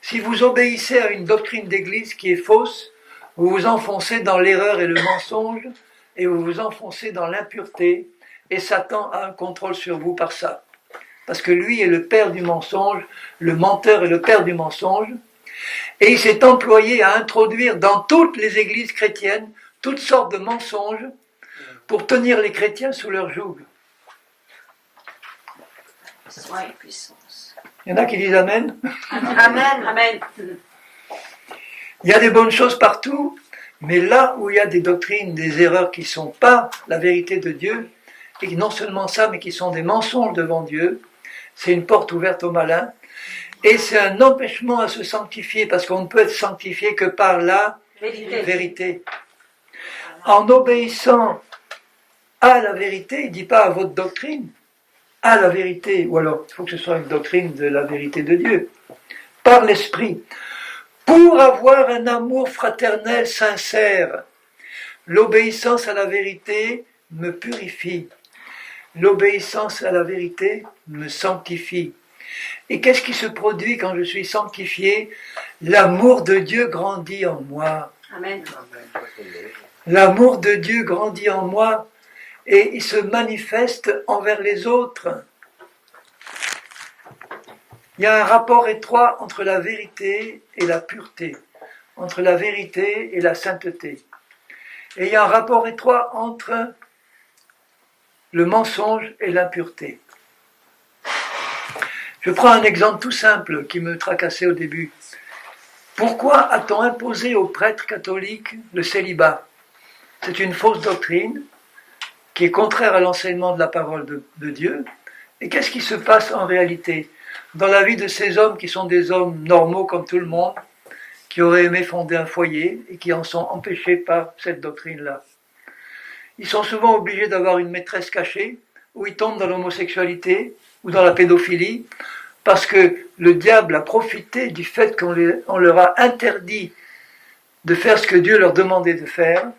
Si vous obéissez à une doctrine d'église qui est fausse, vous vous enfoncez dans l'erreur et le mensonge, et vous vous enfoncez dans l'impureté, et Satan a un contrôle sur vous par ça. Parce que lui est le père du mensonge, le menteur est le père du mensonge, et il s'est employé à introduire dans toutes les églises chrétiennes toutes sortes de mensonges pour tenir les chrétiens sous leur joug. Soin et puissance. Il y en a qui disent Amen. Amen. Amen. Il y a des bonnes choses partout, mais là où il y a des doctrines, des erreurs qui ne sont pas la vérité de Dieu, et qui non seulement ça, mais qui sont des mensonges devant Dieu, c'est une porte ouverte au malin, et c'est un empêchement à se sanctifier, parce qu'on ne peut être sanctifié que par la vérité. En obéissant à la vérité, il ne dit pas à votre doctrine, à la vérité, ou alors il faut que ce soit une doctrine de la vérité de Dieu, par l'Esprit, pour avoir un amour fraternel sincère. L'obéissance à la vérité me purifie. L'obéissance à la vérité me sanctifie. Et qu'est-ce qui se produit quand je suis sanctifié? L'amour de Dieu grandit en moi. Amen. L'amour de Dieu grandit en moi et il se manifeste envers les autres. Il y a un rapport étroit entre la vérité et la pureté, entre la vérité et la sainteté. Et il y a un rapport étroit entre le mensonge et l'impureté. Je prends un exemple tout simple qui me tracassait au début. Pourquoi a-t-on imposé aux prêtres catholiques le célibat? C'est une fausse doctrine qui est contraire à l'enseignement de la parole de Dieu. Et qu'est-ce qui se passe en réalité dans la vie de ces hommes qui sont des hommes normaux comme tout le monde, qui auraient aimé fonder un foyer et qui en sont empêchés par cette doctrine-là? Ils sont souvent obligés d'avoir une maîtresse cachée, ou ils tombent dans l'homosexualité ou dans la pédophilie, parce que le diable a profité du fait qu'on leur a interdit de faire ce que Dieu leur demandait de faire.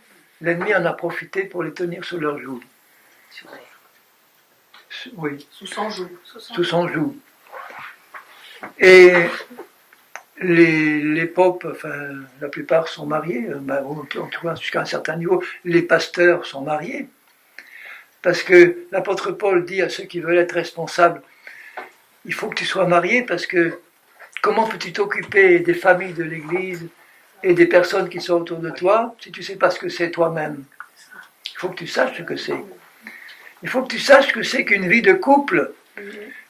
L'ennemi en a profité pour les tenir sous leur joug. Oui. Sous son joug. Sous son joug. Et les popes, enfin, la plupart sont mariés, en tout cas jusqu'à un certain niveau, les pasteurs sont mariés. Parce que l'apôtre Paul dit à ceux qui veulent être responsables, il faut que tu sois marié, parce que comment peux-tu t'occuper des familles de l'Église et des personnes qui sont autour de toi si tu ne sais pas ce que c'est toi-même? Il faut que tu saches ce que c'est. Il faut que tu saches ce que c'est qu'une vie de couple.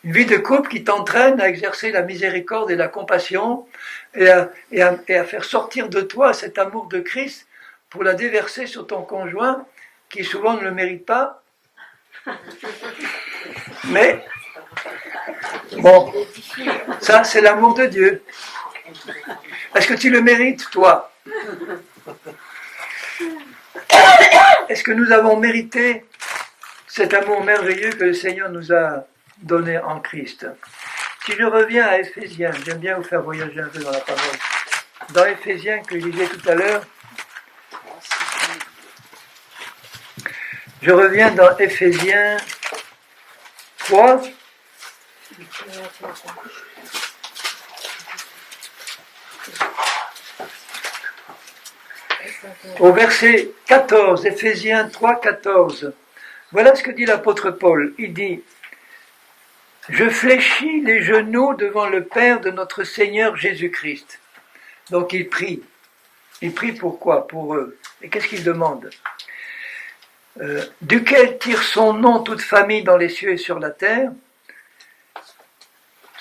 Une vie de couple qui t'entraîne à exercer la miséricorde et la compassion et à faire sortir de toi cet amour de Christ pour la déverser sur ton conjoint qui souvent ne le mérite pas. Mais, bon, ça c'est l'amour de Dieu. Est-ce que tu le mérites, toi? Est-ce que nous avons mérité cet amour merveilleux que le Seigneur nous a donné en Christ? Si je reviens à Éphésiens, j'aime bien vous faire voyager un peu dans la parole. Dans Éphésiens que je lisais tout à l'heure, je reviens dans Éphésiens 3. Au verset 14, Éphésiens 3, 14. Voilà ce que dit l'apôtre Paul. Il dit: je fléchis les genoux devant le Père de notre Seigneur Jésus-Christ. Donc il prie. Il prie pourquoi? Pour eux. Et qu'est-ce qu'il demande? Duquel tire son nom toute famille dans les cieux et sur la terre.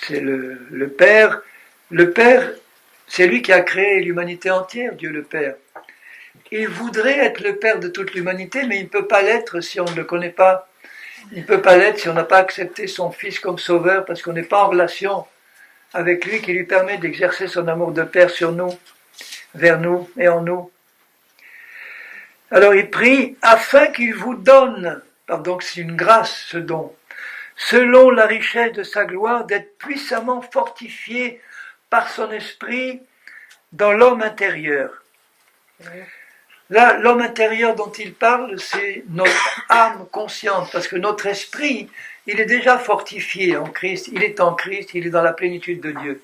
C'est le Père. Le Père, c'est lui qui a créé l'humanité entière, Dieu le Père. Il voudrait être le Père de toute l'humanité, mais il ne peut pas l'être si on ne le connaît pas. Il ne peut pas l'être si on n'a pas accepté son Fils comme sauveur, parce qu'on n'est pas en relation avec lui qui lui permet d'exercer son amour de Père sur nous, vers nous et en nous. Alors il prie afin qu'il vous donne, donc c'est une grâce ce don, selon la richesse de sa gloire, d'être puissamment fortifié par son esprit dans l'homme intérieur. Là, l'homme intérieur dont il parle, c'est notre âme consciente, parce que notre esprit, il est déjà fortifié en Christ, il est en Christ, il est dans la plénitude de Dieu.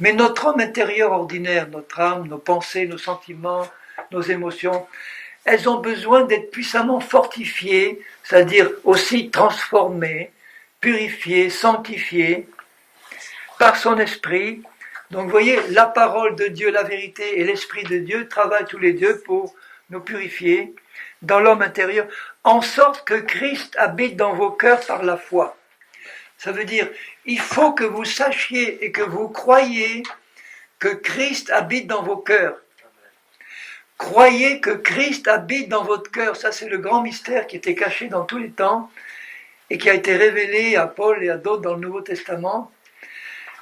Mais notre homme intérieur ordinaire, notre âme, nos pensées, nos sentiments, nos émotions, elles ont besoin d'être puissamment fortifiées, c'est-à-dire aussi transformées, purifiées, sanctifiées par son esprit. Donc vous voyez, la parole de Dieu, la vérité et l'esprit de Dieu travaillent tous les deux pour nous purifier dans l'homme intérieur, en sorte que Christ habite dans vos cœurs par la foi. Ça veut dire, il faut que vous sachiez et que vous croyiez que Christ habite dans vos cœurs. Croyez que Christ habite dans votre cœur. Ça, c'est le grand mystère qui était caché dans tous les temps et qui a été révélé à Paul et à d'autres dans le Nouveau Testament.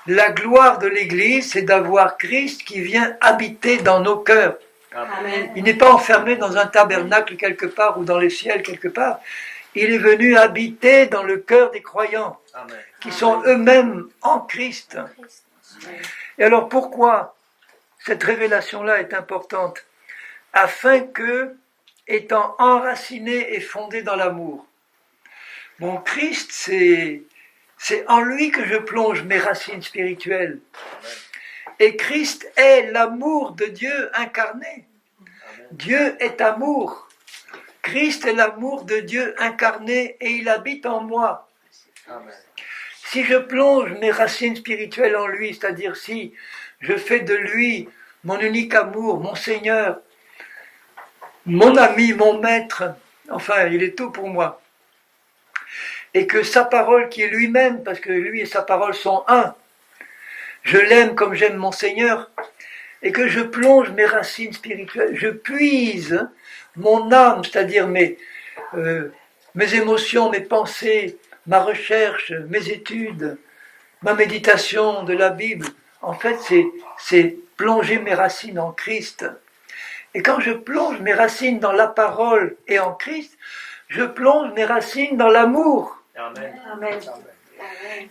La gloire de l'Église, c'est d'avoir Christ qui vient habiter dans nos cœurs. Amen. Il n'est pas enfermé dans un tabernacle quelque part ou dans les ciels quelque part. Il est venu habiter dans le cœur des croyants, Amen. qui sont eux-mêmes en Christ. Et alors pourquoi cette révélation-là est importante? Afin que, étant enraciné et fondé dans l'amour. Mon Christ, c'est en lui que je plonge mes racines spirituelles. Et Christ est l'amour de Dieu incarné. Dieu est amour. Christ est l'amour de Dieu incarné et il habite en moi. Amen. Si je plonge mes racines spirituelles en lui, c'est-à-dire si je fais de lui mon unique amour, mon Seigneur, mon ami, mon maître, enfin, il est tout pour moi. Et que sa parole qui est lui-même, parce que lui et sa parole sont un, je l'aime comme j'aime mon Seigneur, et que je plonge mes racines spirituelles, je puise mon âme, c'est-à-dire mes émotions, mes pensées, ma recherche, mes études, ma méditation de la Bible. En fait, c'est plonger mes racines en Christ. Et quand je plonge mes racines dans la parole et en Christ, je plonge mes racines dans l'amour. Amen. Amen.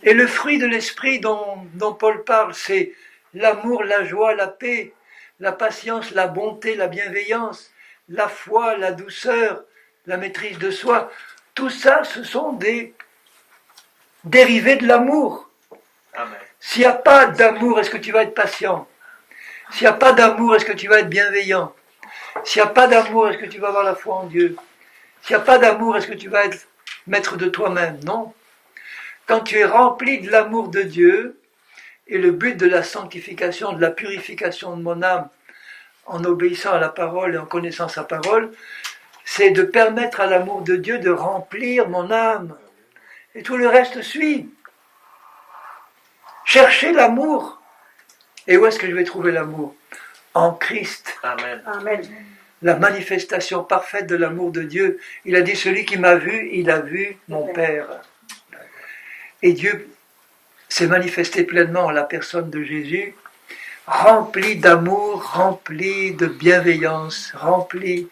Et le fruit de l'esprit dont Paul parle, c'est l'amour, la joie, la paix, la patience, la bonté, la bienveillance, la foi, la douceur, la maîtrise de soi. Tout ça, ce sont des dérivés de l'amour. Amen. S'il n'y a pas d'amour, est-ce que tu vas être patient? S'il n'y a pas d'amour, est-ce que tu vas être bienveillant? S'il n'y a pas d'amour, est-ce que tu vas avoir la foi en Dieu? S'il n'y a pas d'amour, est-ce que tu vas être maître de toi-même? Non. Quand tu es rempli de l'amour de Dieu, et le but de la sanctification, de la purification de mon âme, en obéissant à la parole et en connaissant sa parole, c'est de permettre à l'amour de Dieu de remplir mon âme. Et tout le reste suit. Cherchez l'amour. Et où est-ce que je vais trouver l'amour? En Christ. Amen. Amen. La manifestation parfaite de l'amour de Dieu. Il a dit, celui qui m'a vu, il a vu mon Père. Et Dieu s'est manifesté pleinement en la personne de Jésus, rempli d'amour, rempli de bienveillance, rempli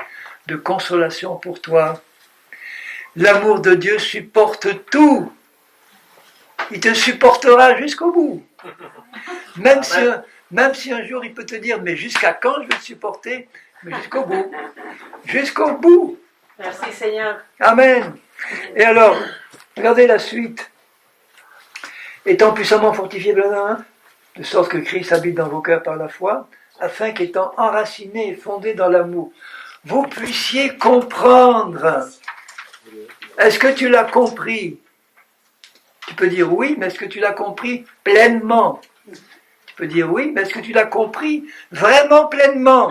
de consolation pour toi. L'amour de Dieu supporte tout. Il te supportera jusqu'au bout. Même si un jour il peut te dire, mais jusqu'à quand je vais te supporter? Mais jusqu'au bout. Jusqu'au bout. Merci Seigneur. Amen. Et alors, regardez la suite. Étant puissamment fortifié, de sorte que Christ habite dans vos cœurs par la foi, afin qu'étant enraciné et fondé dans l'amour, vous puissiez comprendre. Est-ce que tu l'as compris? Tu peux dire oui, mais est-ce que tu l'as compris pleinement? Tu peux dire oui, mais est-ce que tu l'as compris vraiment pleinement?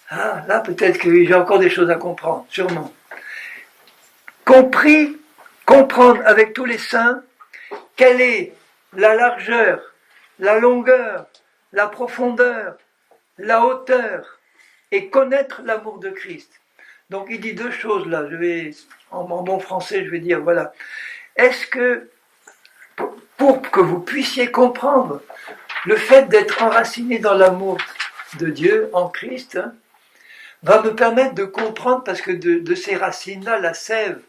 Ah, là peut-être que j'ai encore des choses à comprendre, sûrement. Comprendre avec tous les saints quelle est la largeur, la longueur, la profondeur, la hauteur, et connaître l'amour de Christ. Donc il dit deux choses là, en bon français je vais dire, voilà. Est-ce que, pour que vous puissiez comprendre le fait d'être enraciné dans l'amour de Dieu, en Christ, va me permettre de comprendre, parce que de ces racines-là, la sève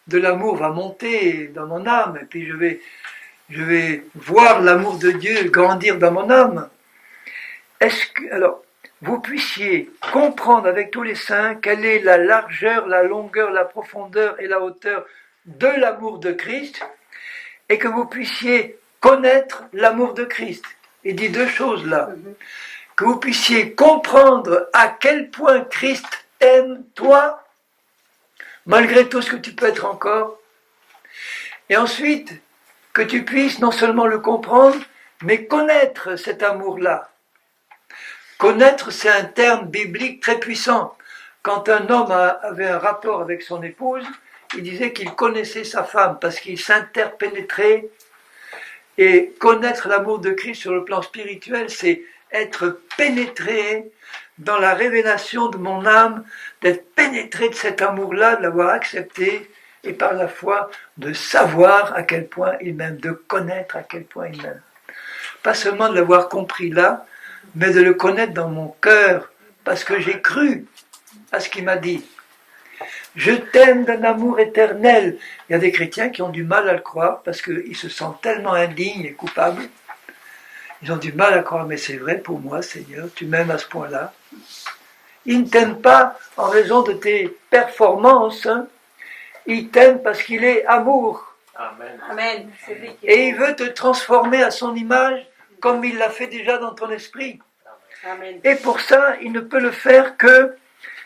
de l'amour va monter dans mon âme, et puis je vais voir l'amour de Dieu grandir dans mon âme. Alors, vous puissiez comprendre avec tous les saints quelle est la largeur, la longueur, la profondeur et la hauteur de l'amour de Christ, et que vous puissiez connaître l'amour de Christ. Il dit deux choses là. Que vous puissiez comprendre à quel point Christ aime toi, malgré tout ce que tu peux être encore. Et ensuite, que tu puisses non seulement le comprendre, mais connaître cet amour-là. Connaître, c'est un terme biblique très puissant. Quand un homme avait un rapport avec son épouse, il disait qu'il connaissait sa femme parce qu'il s'interpénétrait. Et connaître l'amour de Christ sur le plan spirituel, c'est être pénétré dans la révélation de mon âme, d'être pénétré de cet amour-là, de l'avoir accepté, et par la foi, de savoir à quel point il m'aime, de connaître à quel point il m'aime. Pas seulement de l'avoir compris là, mais de le connaître dans mon cœur, parce que j'ai cru à ce qu'il m'a dit. Je t'aime d'un amour éternel. Il y a des chrétiens qui ont du mal à le croire, parce qu'ils se sentent tellement indignes et coupables. Ils ont du mal à croire, mais c'est vrai pour moi, Seigneur, tu m'aimes à ce point-là. Il ne t'aime pas en raison de tes performances, hein. Il t'aime parce qu'il est amour. Amen. Amen. Et il veut te transformer à son image, comme il l'a fait déjà dans ton esprit. Amen. Et pour ça, il ne peut le faire que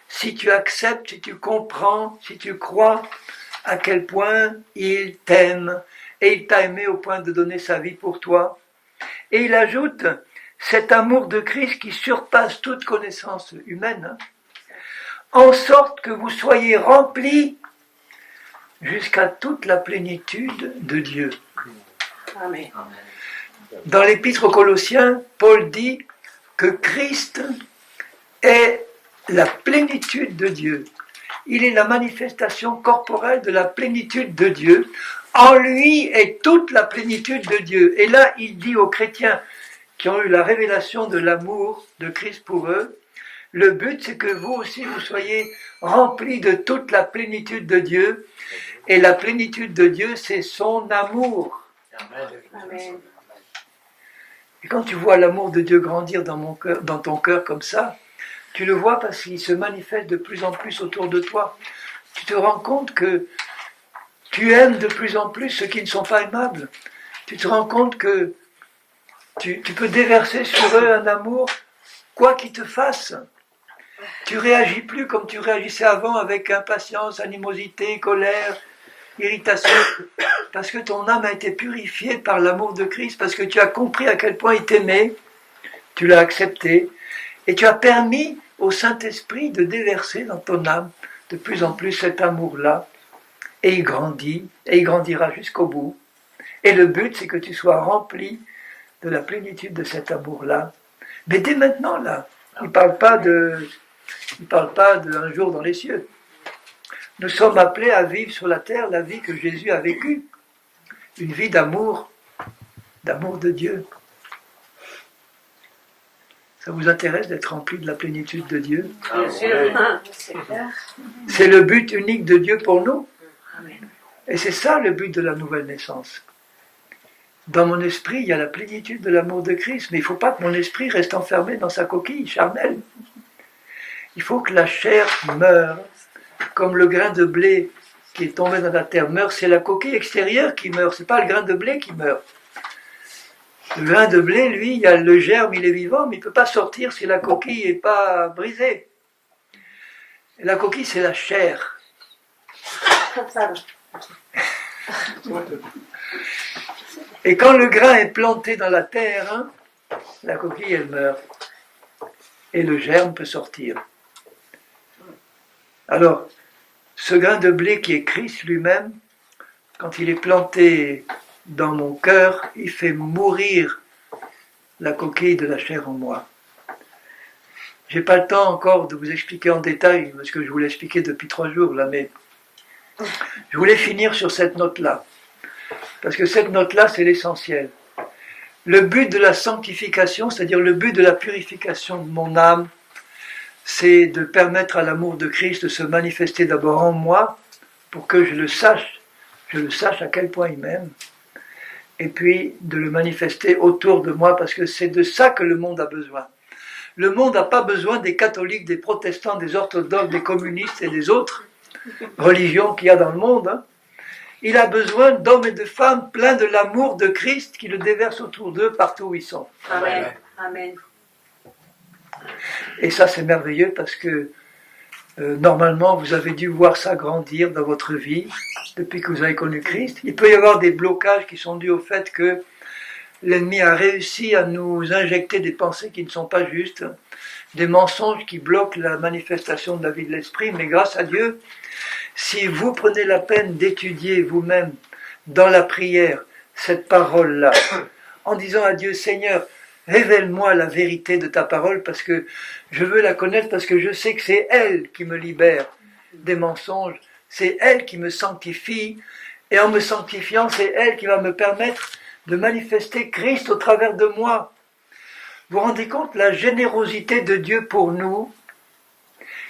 si tu acceptes, si tu comprends, si tu crois à quel point il t'aime. Et il t'a aimé au point de donner sa vie pour toi. Et il ajoute cet amour de Christ qui surpasse toute connaissance humaine, hein, en sorte que vous soyez remplis jusqu'à toute la plénitude de Dieu. Amen. Dans l'épître aux Colossiens, Paul dit que Christ est la plénitude de Dieu. Il est la manifestation corporelle de la plénitude de Dieu. En lui est toute la plénitude de Dieu. Et là, il dit aux chrétiens qui ont eu la révélation de l'amour de Christ pour eux, le but c'est que vous aussi vous soyez remplis de toute la plénitude de Dieu. Et la plénitude de Dieu, c'est son amour. Amen. Et quand tu vois l'amour de Dieu grandir dans ton cœur comme ça, tu le vois parce qu'il se manifeste de plus en plus autour de toi. Tu te rends compte que tu aimes de plus en plus ceux qui ne sont pas aimables. Tu te rends compte que tu peux déverser sur eux un amour, quoi qu'ils te fassent. Tu réagis plus comme tu réagissais avant avec impatience, animosité, colère, irritation, parce que ton âme a été purifiée par l'amour de Christ, parce que tu as compris à quel point il t'aimait, tu l'as accepté, et tu as permis au Saint-Esprit de déverser dans ton âme de plus en plus cet amour-là, et il grandit, et il grandira jusqu'au bout. Et le but, c'est que tu sois rempli de la plénitude de cet amour-là. Mais dès maintenant, là, il ne parle pas d'un jour dans les cieux. Nous sommes appelés à vivre sur la terre la vie que Jésus a vécue. Une vie d'amour de Dieu. Ça vous intéresse d'être rempli de la plénitude de Dieu? Bien sûr. C'est clair. C'est le but unique de Dieu pour nous. Amen. Et c'est ça le but de la nouvelle naissance. Dans mon esprit, il y a la plénitude de l'amour de Christ, mais il ne faut pas que mon esprit reste enfermé dans sa coquille charnelle. Il faut que la chair meure, comme le grain de blé qui est tombé dans la terre meurt. C'est la coquille extérieure qui meurt, c'est pas le grain de blé qui meurt. Le grain de blé, lui, il y a le germe, il est vivant, mais il ne peut pas sortir si la coquille n'est pas brisée. Et la coquille, c'est la chair. Et quand le grain est planté dans la terre, hein, la coquille, elle meurt. Et le germe peut sortir. Alors, ce grain de blé qui est Christ lui-même, quand il est planté dans mon cœur, il fait mourir la coquille de la chair en moi. Je n'ai pas le temps encore de vous expliquer en détail, parce que je vous l'ai expliqué depuis 3 jours, là, mais je voulais finir sur cette note-là. Parce que cette note-là, c'est l'essentiel. Le but de la sanctification, c'est-à-dire le but de la purification de mon âme, c'est de permettre à l'amour de Christ de se manifester d'abord en moi, pour que je le sache à quel point il m'aime, et puis de le manifester autour de moi, parce que c'est de ça que le monde a besoin. Le monde n'a pas besoin des catholiques, des protestants, des orthodoxes, des communistes et des autres religions qu'il y a dans le monde. Hein. Il a besoin d'hommes et de femmes pleins de l'amour de Christ qui le déverse autour d'eux partout où ils sont. Amen. Amen. Et ça, c'est merveilleux parce que normalement, vous avez dû voir ça grandir dans votre vie depuis que vous avez connu Christ. Il peut y avoir des blocages qui sont dus au fait que l'ennemi a réussi à nous injecter des pensées qui ne sont pas justes, des mensonges qui bloquent la manifestation de la vie de l'esprit. Mais grâce à Dieu, si vous prenez la peine d'étudier vous-même dans la prière cette parole-là, en disant à Dieu, Seigneur, révèle-moi la vérité de ta parole parce que je veux la connaître, parce que je sais que c'est elle qui me libère des mensonges, c'est elle qui me sanctifie, et en me sanctifiant, c'est elle qui va me permettre de manifester Christ au travers de moi. Vous vous rendez compte la générosité de Dieu pour nous?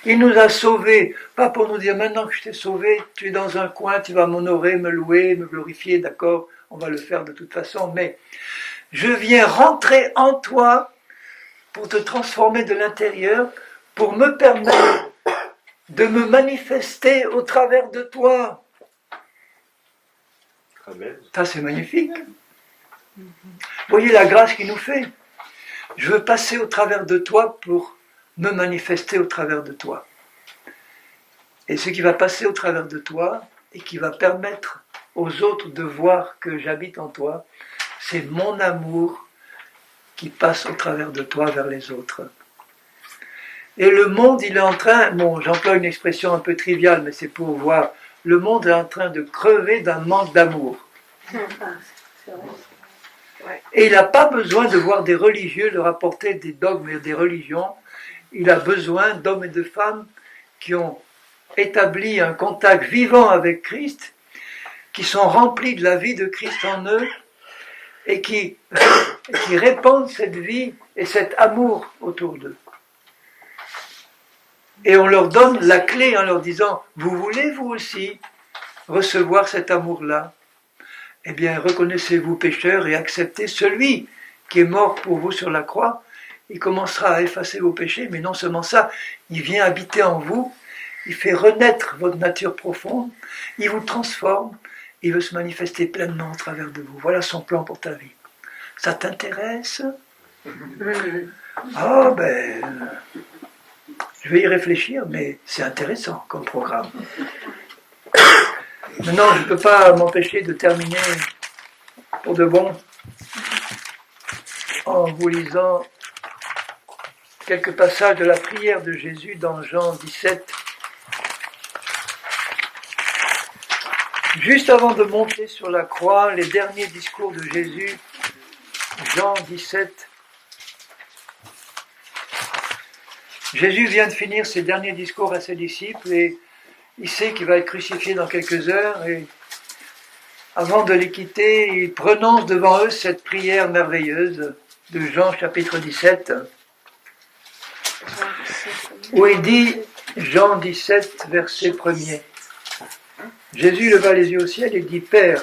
Il nous a sauvés, pas pour nous dire maintenant que je t'ai sauvé, tu es dans un coin, tu vas m'honorer, me louer, me glorifier, d'accord, on va le faire de toute façon, mais je viens rentrer en toi pour te transformer de l'intérieur, pour me permettre de me manifester au travers de toi. Amen. Ça, c'est magnifique. Voyez la grâce qu'il nous fait. Je veux passer au travers de toi pour me manifester au travers de toi. Et ce qui va passer au travers de toi et qui va permettre aux autres de voir que j'habite en toi, c'est mon amour qui passe au travers de toi vers les autres. Et le monde, il est en train, bon, j'emploie une expression un peu triviale, mais c'est pour voir, le monde est en train de crever d'un manque d'amour. Et il n'a pas besoin de voir des religieux leur apporter des dogmes et des religions. Il a besoin d'hommes et de femmes qui ont établi un contact vivant avec Christ, qui sont remplis de la vie de Christ en eux, et qui répandent cette vie et cet amour autour d'eux. Et on leur donne la clé en leur disant, vous voulez vous aussi recevoir cet amour-là? Eh bien, reconnaissez-vous pécheurs et acceptez celui qui est mort pour vous sur la croix. Il commencera à effacer vos péchés, mais non seulement ça, il vient habiter en vous, il fait renaître votre nature profonde, il vous transforme, il veut se manifester pleinement au travers de vous. Voilà son plan pour ta vie. Ça t'intéresse? Ah ben, je vais y réfléchir, mais c'est intéressant comme programme. Maintenant, je ne peux pas m'empêcher de terminer pour de bon en vous lisant quelques passages de la prière de Jésus dans Jean 17. Juste avant de monter sur la croix, les derniers discours de Jésus, Jean 17. Jésus vient de finir ses derniers discours à ses disciples et il sait qu'il va être crucifié dans quelques heures et avant de les quitter, il prononce devant eux cette prière merveilleuse de Jean chapitre 17 où il dit, Jean 17 verset 1er, Jésus leva les yeux au ciel et dit, Père,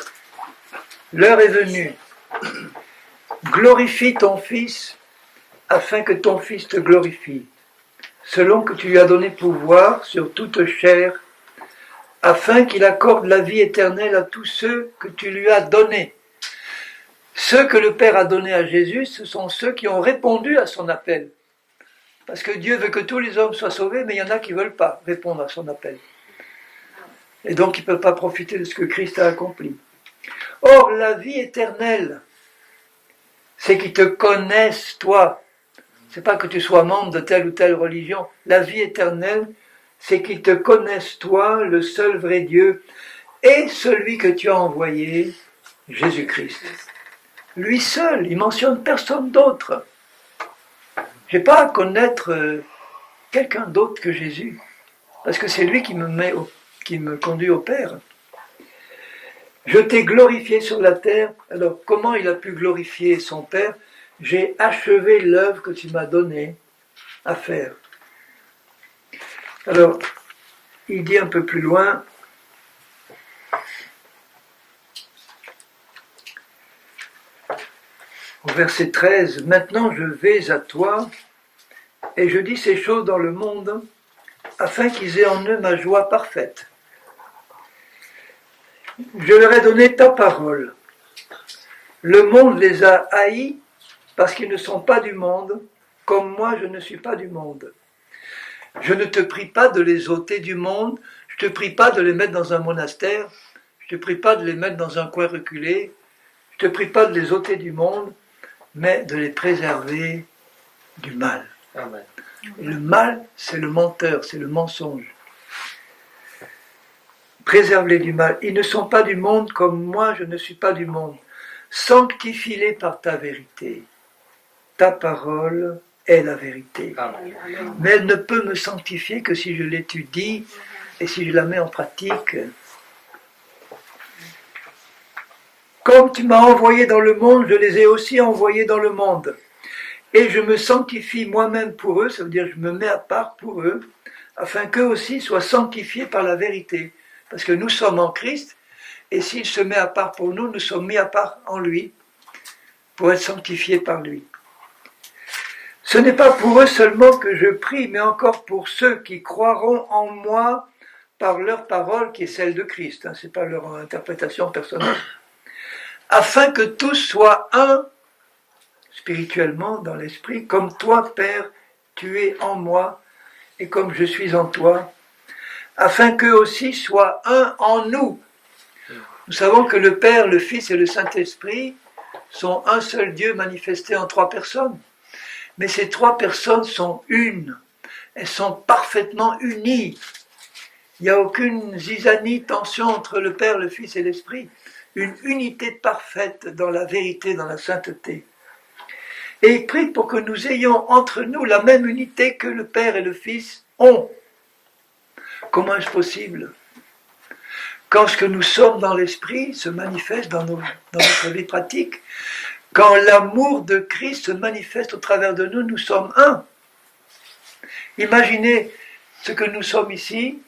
l'heure est venue, glorifie ton Fils afin que ton Fils te glorifie, selon que tu lui as donné pouvoir sur toute chair, afin qu'il accorde la vie éternelle à tous ceux que tu lui as donnés. Ceux que le Père a donnés à Jésus, ce sont ceux qui ont répondu à son appel. Parce que Dieu veut que tous les hommes soient sauvés, mais il y en a qui ne veulent pas répondre à son appel. Et donc ils ne peuvent pas profiter de ce que Christ a accompli. Or, la vie éternelle, c'est qu'ils te connaissent, toi. C'est pas que tu sois membre de telle ou telle religion. La vie éternelle, c'est qu'ils te connaissent, toi, le seul vrai Dieu, et celui que tu as envoyé, Jésus-Christ. Lui seul, il mentionne personne d'autre. Je n'ai pas à connaître quelqu'un d'autre que Jésus, parce que c'est lui qui me conduit au Père. Je t'ai glorifié sur la terre. Alors, comment il a pu glorifier son Père? J'ai achevé l'œuvre que tu m'as donnée à faire. Alors, il dit un peu plus loin, au verset 13, « Maintenant je vais à toi, Et je dis ces choses dans le monde, afin qu'ils aient en eux ma joie parfaite. Je leur ai donné ta parole. Le monde les a haïs parce qu'ils ne sont pas du monde, comme moi je ne suis pas du monde. Je ne te prie pas de les ôter du monde, je ne te prie pas de les mettre dans un monastère, je ne te prie pas de les mettre dans un coin reculé, je ne te prie pas de les ôter du monde, mais de les préserver du mal. Amen. Et le mal, c'est le menteur, c'est le mensonge. Préserve-les du mal. Ils ne sont pas du monde comme moi, je ne suis pas du monde. Sanctifie-les par ta vérité. Ta parole est la vérité. Amen. Mais elle ne peut me sanctifier que si je l'étudie et si je la mets en pratique. Comme tu m'as envoyé dans le monde, je les ai aussi envoyés dans le monde. Et je me sanctifie moi-même pour eux, ça veut dire je me mets à part pour eux, afin qu'eux aussi soient sanctifiés par la vérité. Parce que nous sommes en Christ, et s'il se met à part pour nous, nous sommes mis à part en lui, pour être sanctifiés par lui. Ce n'est pas pour eux seulement que je prie, mais encore pour ceux qui croiront en moi par leur parole, qui est celle de Christ. Ce n'est pas leur interprétation personnelle. Afin que tous soient un, spirituellement, dans l'esprit, comme toi, Père, tu es en moi, et comme je suis en toi, afin qu'eux aussi soient un en nous. Nous savons que le Père, le Fils et le Saint-Esprit sont un seul Dieu manifesté en trois personnes. Mais ces trois personnes sont une. Elles sont parfaitement unies. Il n'y a aucune zizanie, tension entre le Père, le Fils et l'Esprit. Une unité parfaite dans la vérité, dans la sainteté. Et il prie pour que nous ayons entre nous la même unité que le Père et le Fils ont. Comment est-ce possible? Quand ce que nous sommes dans l'esprit se manifeste dans notre vie pratique, quand l'amour de Christ se manifeste au travers de nous, nous sommes un. Imaginez ce que nous sommes ici,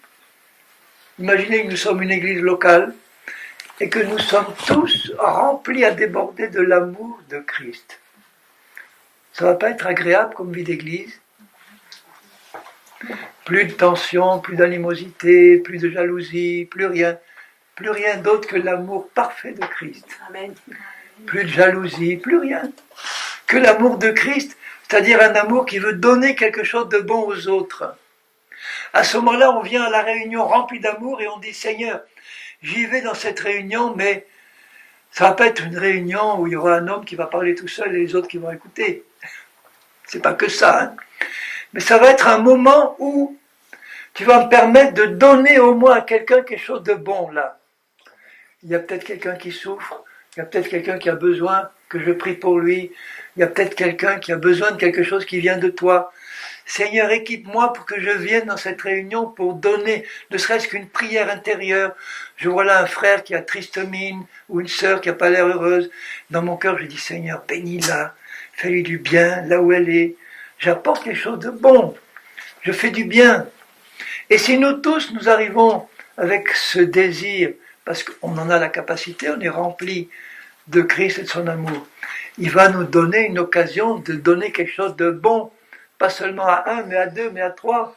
imaginez que nous sommes une église locale et que nous sommes tous remplis à déborder de l'amour de Christ. Ça ne va pas être agréable comme vie d'église. Plus de tension, plus d'animosité, plus de jalousie, plus rien d'autre que l'amour parfait de Christ. Amen. Plus de jalousie, plus rien. Que l'amour de Christ, c'est-à-dire un amour qui veut donner quelque chose de bon aux autres. À ce moment-là, on vient à la réunion remplie d'amour et on dit, Seigneur, j'y vais dans cette réunion, mais ça ne va pas être une réunion où il y aura un homme qui va parler tout seul et les autres qui vont écouter. C'est pas que ça, hein. Mais ça va être un moment où tu vas me permettre de donner au moins à quelqu'un quelque chose de bon, là. Il y a peut-être quelqu'un qui souffre, il y a peut-être quelqu'un qui a besoin que je prie pour lui, il y a peut-être quelqu'un qui a besoin de quelque chose qui vient de toi. Seigneur, équipe-moi pour que je vienne dans cette réunion pour donner, ne serait-ce qu'une prière intérieure. Je vois là un frère qui a triste mine, ou une sœur qui n'a pas l'air heureuse. Dans mon cœur, je dis, Seigneur, bénis-la, fais-lui du bien, là où elle est. J'apporte quelque chose de bon, je fais du bien. Et si nous tous, nous arrivons avec ce désir, parce qu'on en a la capacité, on est rempli de Christ et de son amour, il va nous donner une occasion de donner quelque chose de bon, pas seulement à un, mais à deux, mais à trois.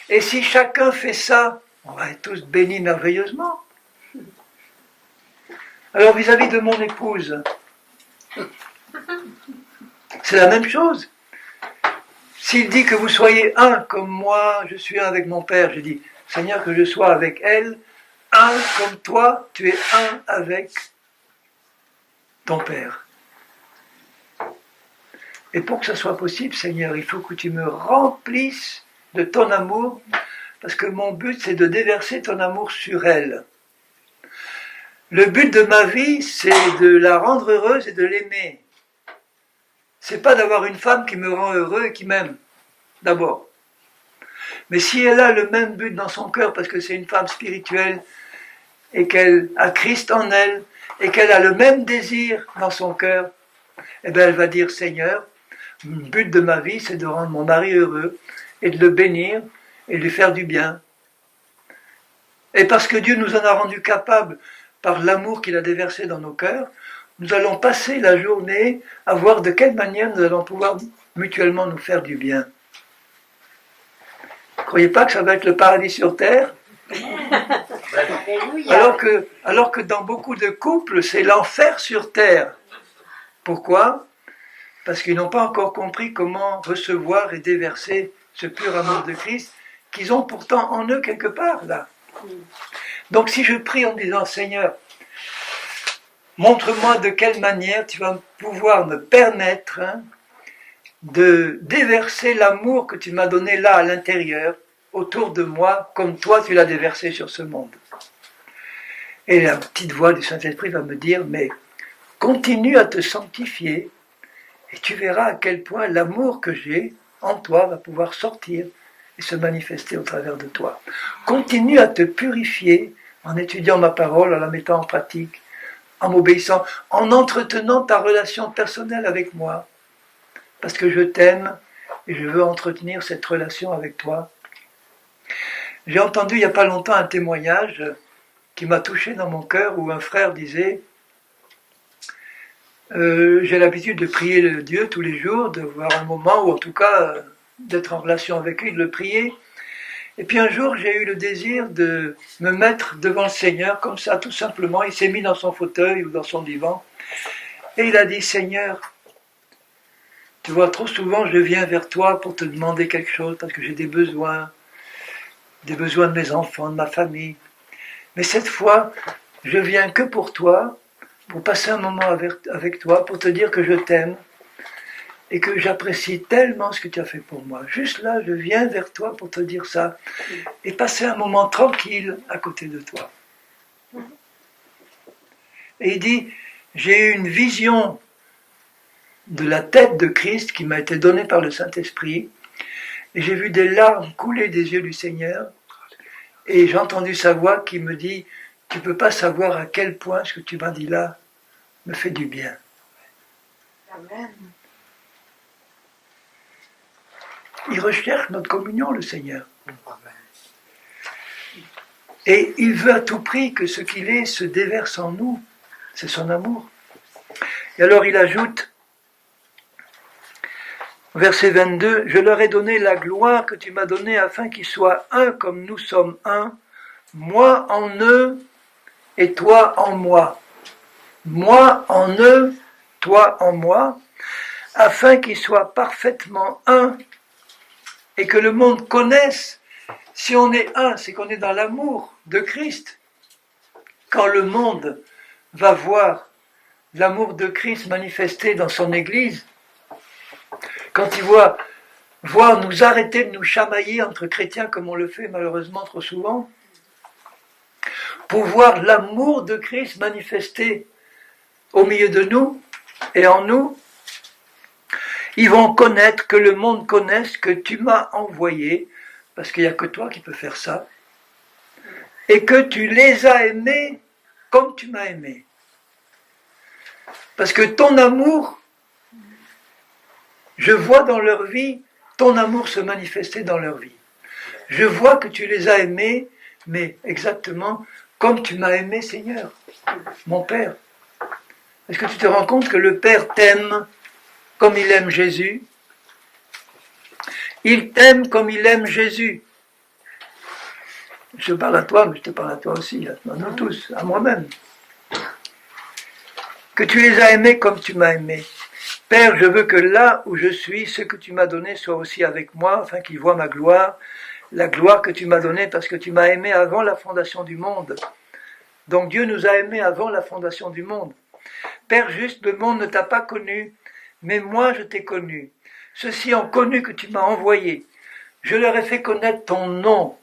Et si chacun fait ça, on va être tous bénis merveilleusement. Alors vis-à-vis de mon épouse, c'est la même chose. S'il dit que vous soyez un comme moi, je suis un avec mon Père, je dis, Seigneur, que je sois avec elle, un comme toi, tu es un avec ton Père. Et pour que ça soit possible, Seigneur, il faut que tu me remplisses de ton amour, parce que mon but, c'est de déverser ton amour sur elle. Le but de ma vie, c'est de la rendre heureuse et de l'aimer. C'est pas d'avoir une femme qui me rend heureux et qui m'aime, d'abord. Mais si elle a le même but dans son cœur, parce que c'est une femme spirituelle, et qu'elle a Christ en elle, et qu'elle a le même désir dans son cœur, eh bien elle va dire, Seigneur, le but de ma vie, c'est de rendre mon mari heureux, et de le bénir, et de lui faire du bien. Et parce que Dieu nous en a rendu capables, par l'amour qu'il a déversé dans nos cœurs, nous allons passer la journée à voir de quelle manière nous allons pouvoir mutuellement nous faire du bien. Croyez pas que ça va être le paradis sur terre. Alléluia. Alors que dans beaucoup de couples, c'est l'enfer sur terre. Pourquoi ? Parce qu'ils n'ont pas encore compris comment recevoir et déverser ce pur amour de Christ qu'ils ont pourtant en eux quelque part là. Donc si je prie en disant Seigneur, montre-moi de quelle manière tu vas pouvoir me permettre de déverser l'amour que tu m'as donné là à l'intérieur, autour de moi, comme toi tu l'as déversé sur ce monde. Et la petite voix du Saint-Esprit va me dire, mais continue à te sanctifier et tu verras à quel point l'amour que j'ai en toi va pouvoir sortir et se manifester au travers de toi. Continue à te purifier en étudiant ma parole, en la mettant en pratique, en m'obéissant, en entretenant ta relation personnelle avec moi. Parce que je t'aime et je veux entretenir cette relation avec toi. J'ai entendu il n'y a pas longtemps un témoignage qui m'a touché dans mon cœur où un frère disait j'ai l'habitude de prier le Dieu tous les jours, de voir un moment, ou en tout cas d'être en relation avec lui, de le prier. Et puis un jour, j'ai eu le désir de me mettre devant le Seigneur, comme ça, tout simplement. Il s'est mis dans son fauteuil ou dans son divan, et il a dit, Seigneur, tu vois, trop souvent, je viens vers toi pour te demander quelque chose, parce que j'ai des besoins de mes enfants, de ma famille. Mais cette fois, je viens que pour toi, pour passer un moment avec toi, pour te dire que je t'aime et que j'apprécie tellement ce que tu as fait pour moi. Juste là, je viens vers toi pour te dire ça et passer un moment tranquille à côté de toi. Et il dit, j'ai eu une vision de la tête de Christ qui m'a été donnée par le Saint-Esprit et j'ai vu des larmes couler des yeux du Seigneur et j'ai entendu sa voix qui me dit, tu ne peux pas savoir à quel point ce que tu m'as dit là me fait du bien. Amen. Il recherche notre communion, le Seigneur. Et il veut à tout prix que ce qu'il est se déverse en nous. C'est son amour. Et alors il ajoute, verset 22, « Je leur ai donné la gloire que tu m'as donnée afin qu'ils soient un comme nous sommes un, moi en eux et toi en moi. Moi en eux, toi en moi, afin qu'ils soient parfaitement un et que le monde connaisse. Si on est un, c'est qu'on est dans l'amour de Christ. Quand le monde va voir l'amour de Christ manifesté dans son Église, quand il voit nous arrêter de nous chamailler entre chrétiens comme on le fait malheureusement trop souvent, pour voir l'amour de Christ manifesté au milieu de nous et en nous, ils vont connaître, que le monde connaisse que tu m'as envoyé, parce qu'il n'y a que toi qui peux faire ça, et que tu les as aimés comme tu m'as aimé. Parce que ton amour, je vois dans leur vie, ton amour se manifester dans leur vie. Je vois que tu les as aimés, mais exactement comme tu m'as aimé, Seigneur, mon Père. Est-ce que tu te rends compte que le Père t'aime comme il aime Jésus? Il t'aime comme il aime Jésus. Je parle à toi, mais je te parle à toi aussi, à nous tous, à moi-même. Que tu les as aimés comme tu m'as aimé. Père, je veux que là où je suis, ce que tu m'as donné soit aussi avec moi, afin qu'ils voient ma gloire, la gloire que tu m'as donnée, parce que tu m'as aimé avant la fondation du monde. Donc Dieu nous a aimés avant la fondation du monde. Père juste, le monde ne t'a pas connu, mais moi je t'ai connu. Ceux-ci ont connu que tu m'as envoyé. Je leur ai fait connaître ton nom.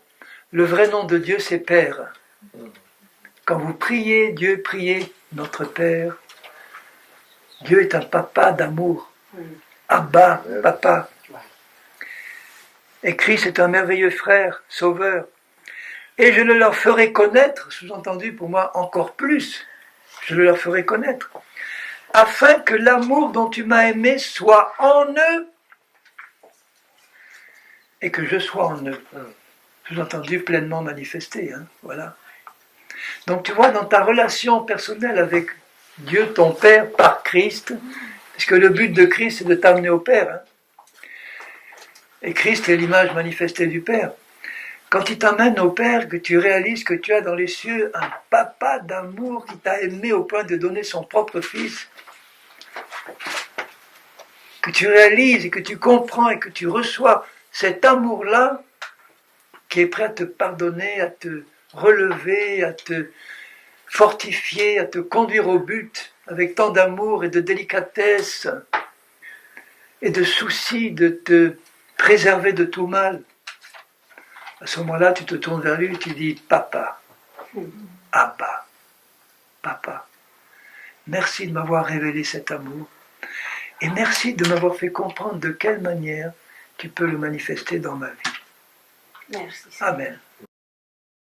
Le vrai nom de Dieu, c'est Père. Quand vous priez, Dieu, priez notre Père. Dieu est un papa d'amour. Abba, papa. Et Christ est un merveilleux frère, sauveur. Et je le leur ferai connaître, sous-entendu pour moi encore plus, je le leur ferai connaître, afin que l'amour dont tu m'as aimé soit en eux et que je sois en eux. Sous-entendu pleinement manifesté. Voilà. Donc tu vois, dans ta relation personnelle avec Dieu, ton Père, par Christ, parce que le but de Christ, c'est de t'amener au Père. Et Christ est l'image manifestée du Père. Quand il t'amène au Père, que tu réalises que tu as dans les cieux un papa d'amour qui t'a aimé au point de donner son propre fils, que tu réalises et que tu comprends et que tu reçois cet amour-là qui est prêt à te pardonner, à te relever, à te fortifier, à te conduire au but avec tant d'amour et de délicatesse et de souci de te préserver de tout mal. À ce moment-là, tu te tournes vers lui et tu dis « Papa, Abba, Papa, merci de m'avoir révélé cet amour et merci de m'avoir fait comprendre de quelle manière tu peux le manifester dans ma vie. » Merci. Amen.